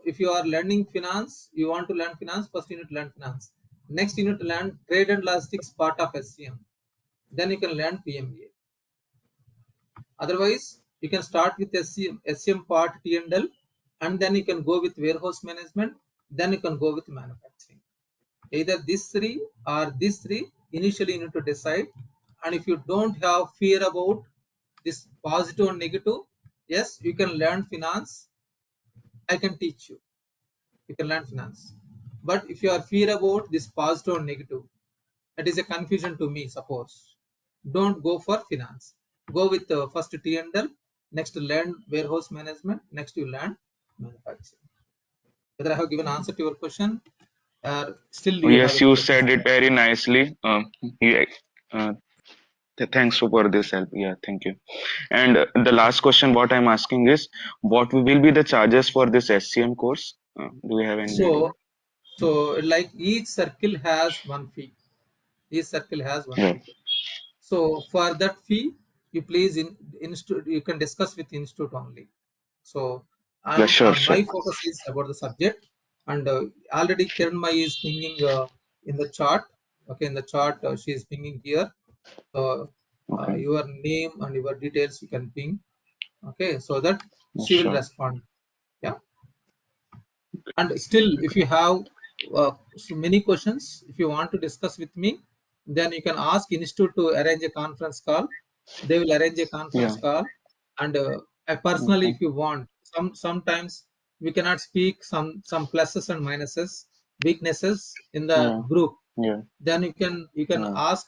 if you are learning finance, you want to learn finance. First, you need to learn finance. Next, you need to learn trade and logistics part of SCM. Then you can learn PMA. Otherwise, you can start with SCM part T&L, and then you can go with warehouse management, then you can go with manufacturing. Either these three or these three, initially you need to decide. And if you don't have fear about this positive and negative, yes, you can learn finance. I can teach you. You can learn finance. But if you are fear about this positive and negative, that is a confusion to me, suppose. Don't go for finance. Go with first T&L, next learn warehouse management, next you learn manufacturing. Whether I have given answer to your question, or still you have Yes, any you questions? said it very nicely. Yeah, uh, thanks for this help. Yeah, thank you. And the last question, what I'm asking is, what will be the charges for this SCM course? Do you have any idea? So, so like each circle has one fee. Each circle has one Yeah, fee. So for that fee, you please institute. You can discuss with institute only. So yeah, I'm sure, sure. my focus is about the subject, and already Kiranmai is pinging in the chart. Okay, in the chart she is pinging here. Okay, Your name and your details you can ping. Okay, so that yeah, she will sure. respond. Yeah, and still if you have so many questions, if you want to discuss with me, then you can ask institute to arrange a conference call. They will arrange a conference Yeah, call, and I personally, okay. if you want, sometimes we cannot speak some pluses and minuses, weaknesses in the Yeah, group. yeah, Then you can yeah, ask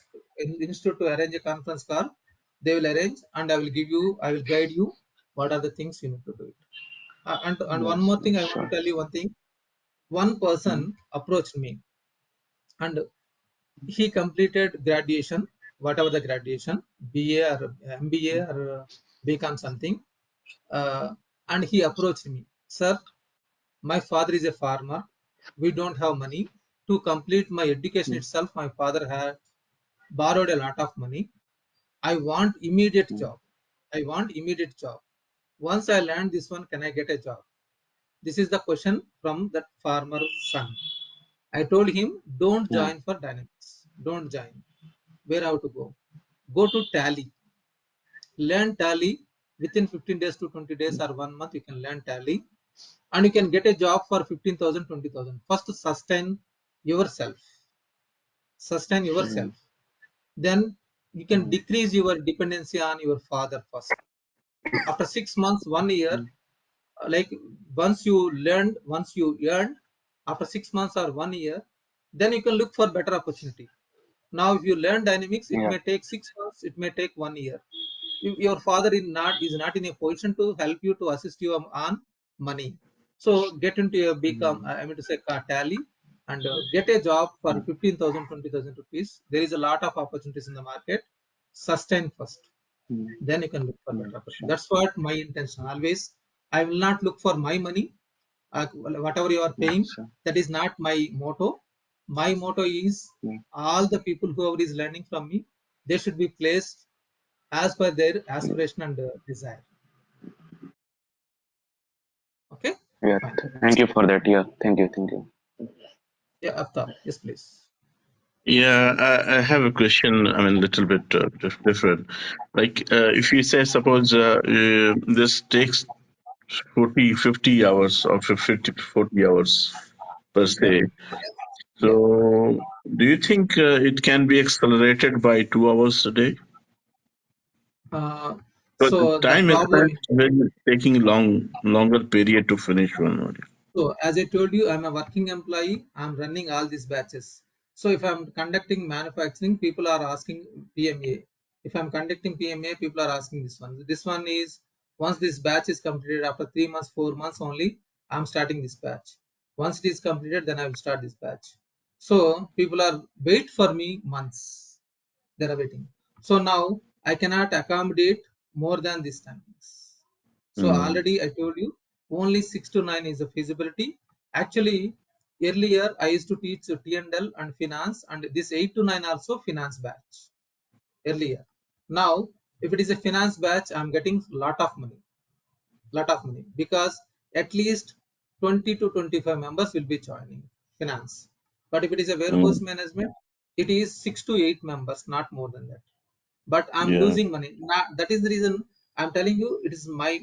institute to arrange a conference call. They will arrange, and I will guide you what are the things you need to do it. And one yes, more thing yes, I want to sure. tell you, one thing. One person Mm, approached me, and he completed graduation, whatever the graduation, BA or MBA or BCom something, uh, and he approached me, sir, my father is a farmer, we don't have money to complete my education mm, itself. My father had borrowed a lot of money. I want immediate mm, job. I want immediate job. Once I learn this one, can I get a job? This is the question from that farmer son. I told him, don't yeah, join for Dynamics. Don't join. Where have to go? Go to Tally. Learn Tally. Within 15 days to 20 days or 1 month, you can learn Tally. And you can get a job for 15,000, 20,000. First, sustain yourself. Sustain yeah, yourself. Then you can mm, decrease your dependency on your father first. After 6 months, 1 year, mm, like once you earned, after 6 months or 1 year, then you can look for better opportunity. Now, if you learn Dynamics, it yeah, may take 6 months, it may take 1 year. Your father is not in a position to help you, to assist you on money. So get into a become, mm, I mean to say, Tally, and get a job for mm, 15,000, 20,000 rupees. There is a lot of opportunities in the market. Sustain first, mm, then you can look for yeah, better opportunity. sure. That's what my intention always. I will not look for my money. Whatever you are Yeah, paying, sure. that is not my motto. My motto is, Yeah, all the people whoever is learning from me, they should be placed as per their yeah, aspiration and desire. Okay, yeah. fine. Thank you for that. Yeah, thank you. Yeah, Aftab, yes, please. Yeah, I have a question. I mean, a little bit different. Like, if you say, suppose this takes 40, 50 hours or 50 to 40 hours per Yeah, se. yeah. So, do you think it can be accelerated by 2 hours a day? uh, So the so the time problem, spent when taking longer period to finish one. So as I told you, I'm a working employee. I'm running all these batches. So if I'm conducting manufacturing, people are asking PMA. If I'm conducting PMA, people are asking this one. This one is once this batch is completed after 3 months, 4 months only, I'm starting this batch. Once it is completed, then I will start this batch. So people are wait for me months. They are waiting. So now I cannot accommodate more than this timings. So Mm. already I told you only 6 to 9 is a feasibility. Actually, earlier I used to teach T&L and finance, and this 8 to 9 also finance batch earlier. Now, if it is a finance batch, I'm getting lot of money because at least 20 to 25 members will be joining finance. But if it is a warehouse Mm. management, it is 6 to 8 members, not more than that. But I'm Yeah. losing money. That is the reason I'm telling you. It is my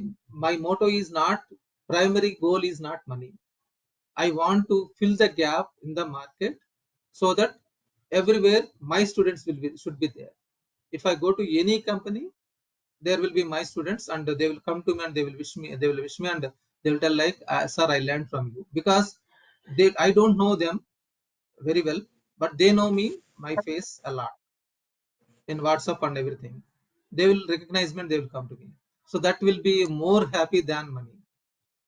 motto is not primary goal is not money. I want to fill the gap in the market so that everywhere my students should be there. If I go to any company, there will be my students, and they will come to me and they will wish me. They will wish me and they will tell like, "Sir, I learned from you," because I don't know them very well, but they know me, my face a lot in WhatsApp and everything. They will recognize me and they will come to me. So that will be more happy than money.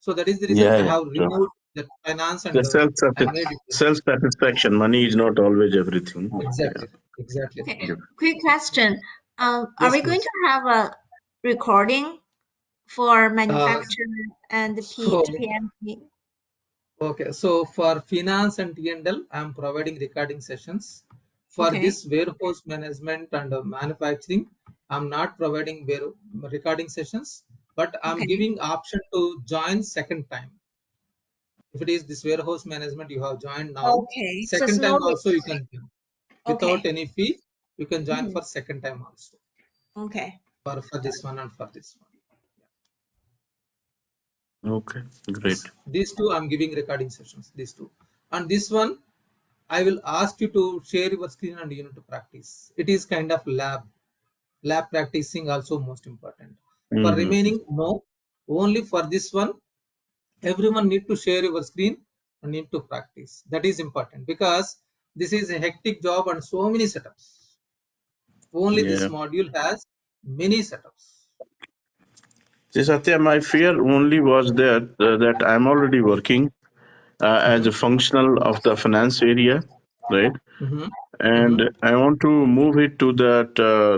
So that is the reason Yeah, I yeah. have So removed that finance the and I made it self satisfaction. Money is not always everything. Yeah. exactly, exactly. Okay, Good. quick question. Are Yes, we going please. to have a recording for Uh, manufacturer and the so PMP? okay, so for finance and T&L, I am providing recording sessions. For Okay, this warehouse management and manufacturing, I'm not providing recording sessions, but I'm okay, giving option to join second time. If it is this warehouse management you have joined now, okay. So it's second no time also you recording. can join without Okay, any fee. You can join hmm for second time also okay, for this one and for this one. Okay. Yes, Great. these two I'm giving recording sessions. These two, and this one I will ask you to share your screen and you need to practice. It is kind of lab practicing also most important. For Mm-hmm. remaining, no. Only for this one, everyone need to share your screen and need to practice. That is important because this is a hectic job and so many setups. Only this Yeah. module has many setups. See, Satya, my fear only was that I'm already working as Mhm, a functional of the finance area, right? mhm, And mhm, I want to move it to that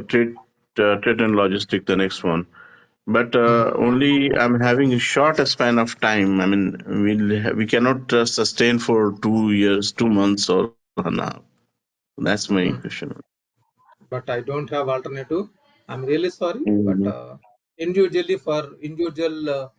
trade and logistic, the next one. But mhm. only I'm having a short span of time. I mean, we cannot sustain for 2 years, 2 months, or now. That's my Mm. question. But I don't have alternative. I'm really sorry, but Mm-hmm. individually for individual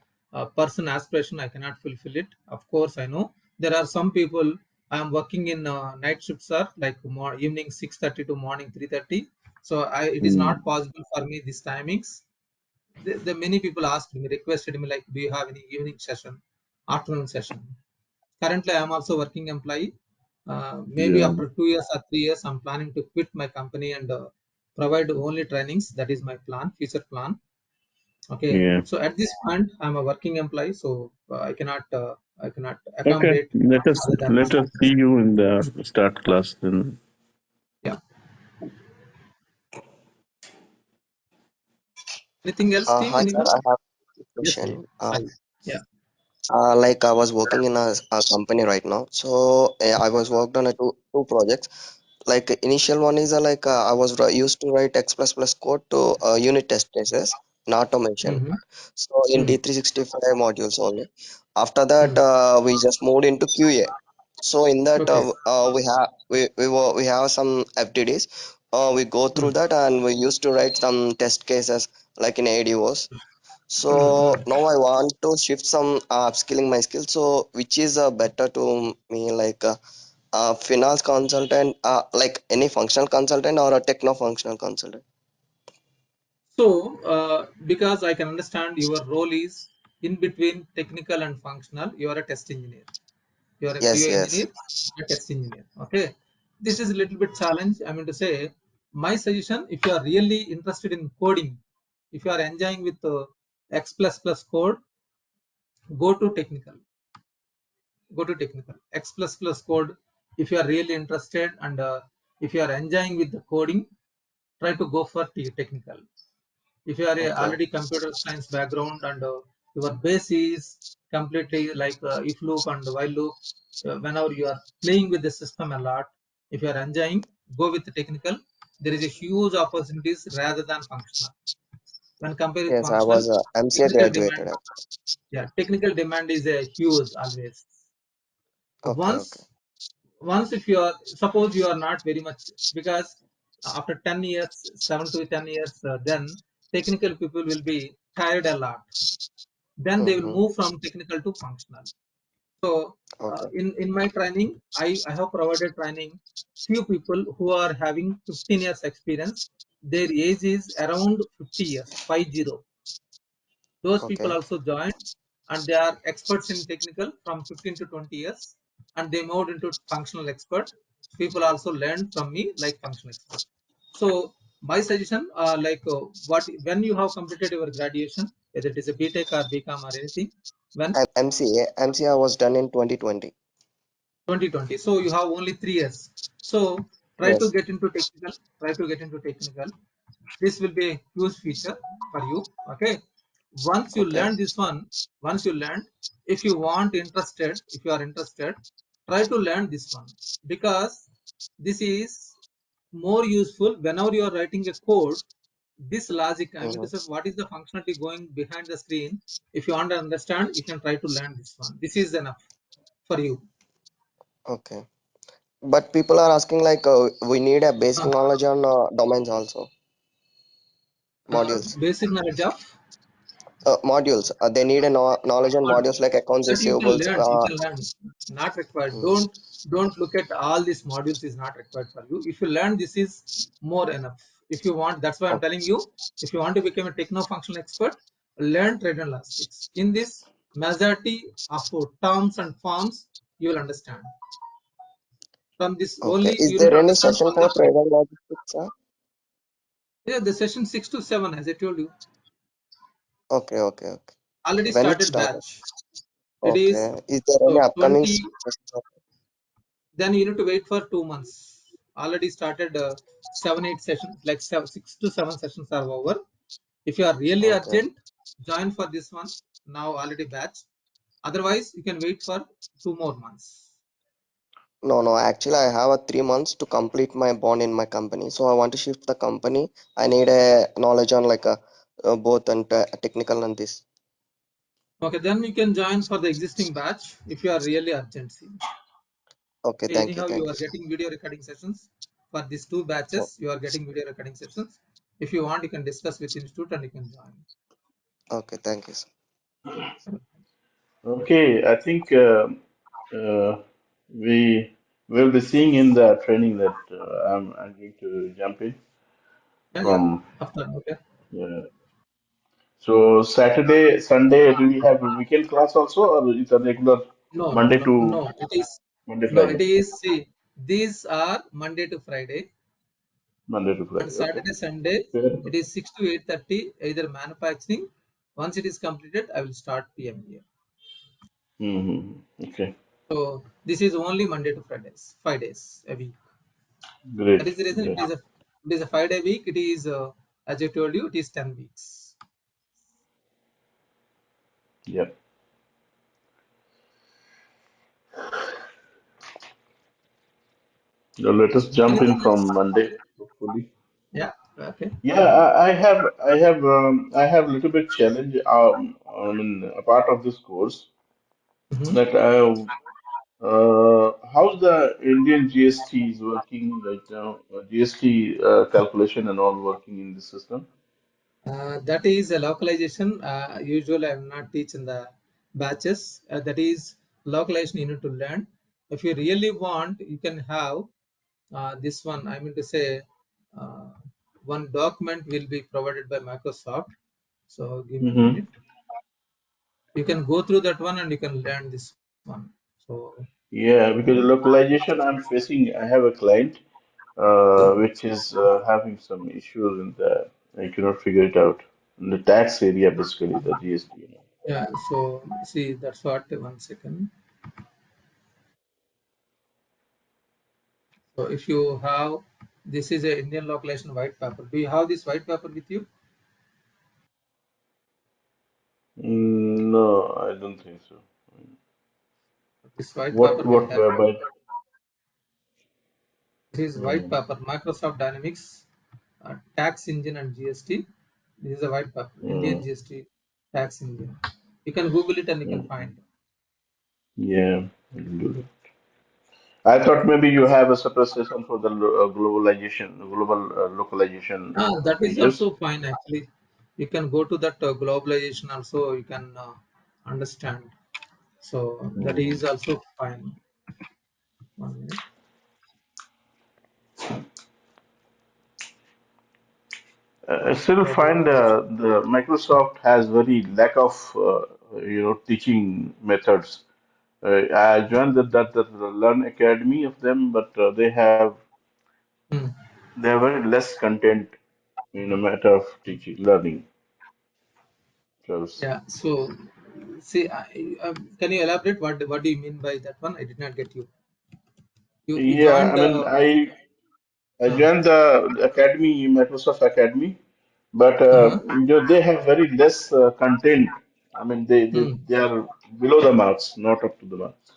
person aspiration, I cannot fulfill it. Of course, I know there are some people. I'm working in night shifts are like evening 6:30 to morning 3:30. So it is not possible for me these timings. The many people asked me, requested me like, do you have any evening session, afternoon session? Currently, I am also working employee. Maybe Yeah, after 2 years or 3 years, I'm planning to quit my company and provide only trainings. That is my plan, future plan. Okay. yeah. So at this point, I'm a working employee, so I cannot Okay, accommodate let us other than let us see you in the start class then. yeah. Anything else, team? Hi, sir. Anyone? I have a Yes, question. Vijay. Hi. Yeah. Like I was working in a company right now, so I was worked on two projects. Like initial one is I was used to write X++ code to unit test cases in automation. Mm-hmm. So in Mm-hmm. D365 modules only. After that, Mm. we just moved into QA. So in that, Okay. we have some FTDs. We go through Mm. that and we used to write some test cases like in ADOs. Mm. So Mm. now I want to shift some upskilling my skills. So which is better to me, like finance consultant, like any functional consultant or a techno functional consultant? So, because I can understand your role is in between technical and functional, you are a test engineer. You are a Yes, QA yes. engineer, a test engineer. Okay. This is a little bit challenge. I mean to say, my suggestion, if you are really interested in coding, if you are enjoying with X++ code, go to technical. go to technical. X++ code, if you are really interested and if you are enjoying with the coding, try to go for technical. If you are a Okay. already computer science background and your base is completely like if loop and while loop, whenever you are playing with the system a lot, if you are enjoying, go with the technical. There is a huge opportunities rather than functional. When compared with Yes, I functional, was MCA technical graduated demand, actually. yeah, technical demand is a huge always. Okay, okay. Once if you are, suppose you are not very much, because after 10 years, 7 to 10 years, then technical people will be tired a lot, then they will Mm-hmm. move from technical to functional. So Okay. in my training, I have provided training few people who are having 15 years experience, their age is around 50 years, 50. Those people Okay. also joined and they are experts in technical from 15 to 20 years, and they moved into functional expert. People also learned from me like functional expert. So my suggestion, what when you have completed your graduation, whether it is a BTech or BCom or anything, when MCA was done in 2020. 2020, so you have only 3 years. So try to Yes. get into technical. Try to get into technical. This will be a huge feature for you. Okay, once you Okay. learn this one, once you learn, if you want interested, if you are interested, try to learn this one, because this is more useful whenever you are writing a code. This logic, I mean to Mm-hmm. say, what is the functionality going behind the screen, if you want to understand, you can try to learn this one. This is enough for you. Okay. But people are asking like we need a basic uh, knowledge on domains also, modules. Basic knowledge of Modules. They need a knowledge on what, modules like accounts that you can receivables. learn, you can learn. Not required. Mm, Don't look at all these modules, is not required for you. If you learn, this is more enough. If you want, that's why I'm okay. telling you, if you want to become a techno functional expert, learn trade and logistics. In this majority of terms and forms, you will understand. From this Okay. only Is you need there to any understand session from for the, trade and logistics? yeah, the session 6 to 7, as I told you, Okay, okay, okay. already When it started started? batch. It is Okay. Is there any upcoming 20. sessions? Then you need to wait for 2 months. Already started 7 8 sessions, like 6 to 7 sessions are over. If you are really Okay. urgent, join for this one. Now already batch. Otherwise you can wait for 2 more months. No, no. Actually, I have a 3 months to complete my bond in my company. So I want to shift the company. I need a knowledge on like a both and technical and this. Okay, then you can join for the existing batch if you are really urgent. See, Okay. Thank you. anyhow you Thank you, are sir. getting video recording sessions for these two Oh, batches. You are getting video recording sessions. If you want, you can discuss with institute and you can join. okay. Thank you, sir. Okay, I think uh, we will be seeing in the training that I'm going to jump in Yeah, yeah. from. After, okay. So Saturday, Sunday, do we have a weekend class also, or is a regular No, no, Monday no, to no. It is Monday, no. It Friday? is, see. These are Monday to Friday, Monday to and Friday. Okay, Saturday, Sunday. fair It enough. is 6 to 8:30. Either manufacturing. Once it is completed, I will start PM here. Okay, So this is only Monday to Fridays, 5 days a week. That great, is the reason great. it is a 5 day week. It is as I told you, it is 10 weeks. Yep. So let us jump in Anything else? from Monday, hopefully. Yeah. Okay. Yeah, I have a little bit challenge. I mean, a part of this course Mhm. that how's the Indian GST is working right now? GST calculation and all working in the system. That is a localization. Usually, I'm not teaching the batches. That is localization you need to learn. If you really want, you can have this one. I mean to say, uh, one document will be provided by Microsoft. So give me a Mm-hmm. minute. You can go through that one and you can learn this one. So Yeah, because localization I'm facing, I have a client which is having some issues in the, I cannot figure it out. In the tax area, basically, the GST. yeah. So see, that's what. One second. So if you have, this is a Indian localization white paper. Do you have this white paper with you? No, I don't think so. This white paper What we what have. whereby? This is white Mm, paper, Microsoft Dynamics, tax engine and GST. This is a white paper, Indian mm, GST tax engine. You can Google it and you can mm. find. Yeah, I can do that. I thought maybe you have a separate session for the globalization, global localization That is pages. also fine actually. You can go to that globalization also. You can understand. So that Mm. is also fine. 1 minute. I still find Globalization. the Microsoft has very lack of teaching methods. I joined that Learn Academy of them, but Hmm. they have very less content in a matter of teaching learning. Because Yeah. So see, can you elaborate what do you mean by that one? I did not get you. You yeah, joined. I mean I Uh, joined the academy, Microsoft Academy, but uh-huh. they have very less content. I mean Hmm. they are below the marks, not up to the marks.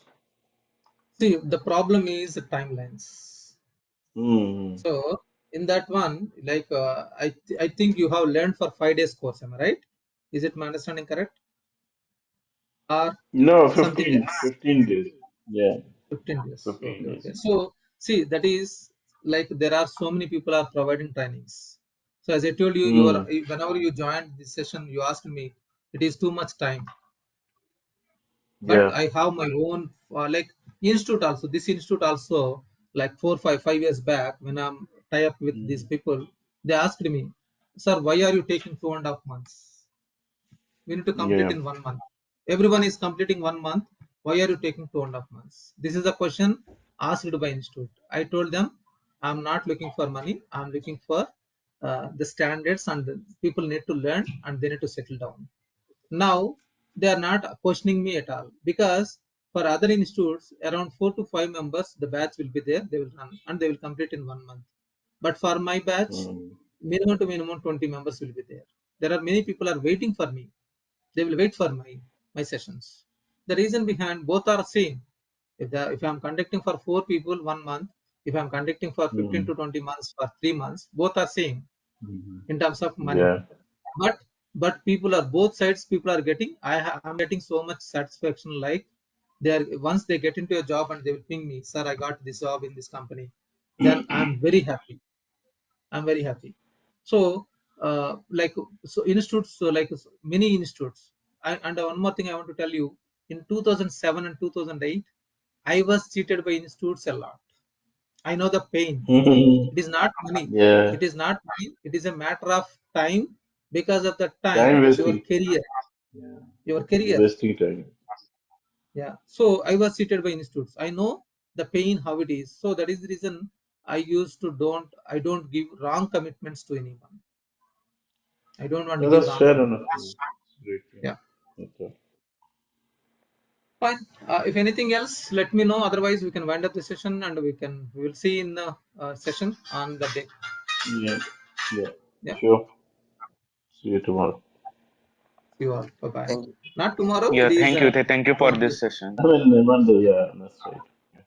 See, the problem is the timelines. Mm. So in that one, like I think you have learned for 5 days course. Am I right? Is it my understanding correct or No, something 15, else? 15 days. Yeah, 15 days. 15 Okay, days. okay. So see, that is like there are so many people are providing trainings. So as I told you, you are Mm. whenever you joined this session, you asked me, it is too much time. But Yeah. I have my own like institute also. This institute also, like 5 years back, when I'm tie up with these Mm. people, they asked me, sir, why are you taking 2.5 months? We need to complete Yeah. in 1 month. Everyone is completing 1 month. Why are you taking 2.5 months? This is a question asked by institute. I told them, I'm not looking for money. I'm looking for the standards, and the people need to learn and they need to settle down. Now they are not questioning me at all, because for other institutes around 4 to 5 members the batch will be there, they will run and they will complete in 1 month. But for my batch, Mm. minimum to minimum 20 members will be there. There are many people are waiting for me. They will wait for my sessions. The reason behind both are same. If I'm conducting for 4 people 1 month, if I'm conducting for 15 Mm. to 20 months for 3 months, both are same Mhm. in terms of money. Yeah. but but people are both sides, people are getting, I'm getting so much satisfaction. Like they are, once they get into a job and they will ping me, sir, I got this job in this company, then I'm very happy. I'm very happy. So like, so institutes, so like many institutes. And one more thing I want to tell you, in 2007 and 2008 I was cheated by institutes a lot. I know the pain. It is not money. Yeah. It is not money. It is a matter of time. Because of the time, Time your wasting. career, Yeah. your You're career. wasting time. Yeah. So I was cheated by institutes. I know the pain how it is. So that is the reason I don't give wrong commitments to anyone. I don't want to No, give that's wrong fair enough. commitments. Great. Yeah. Yeah. Okay. Fine. If anything else, let me know. Otherwise, we can wind up the session and we will see in the session on the day. Yeah. Yeah. Yeah. Sure. See you tomorrow. See you all. Bye bye. Thank you. Not tomorrow. Yeah, It is thank you. Thank you for Monday. this session. I mean, Monday. Yeah, that's right.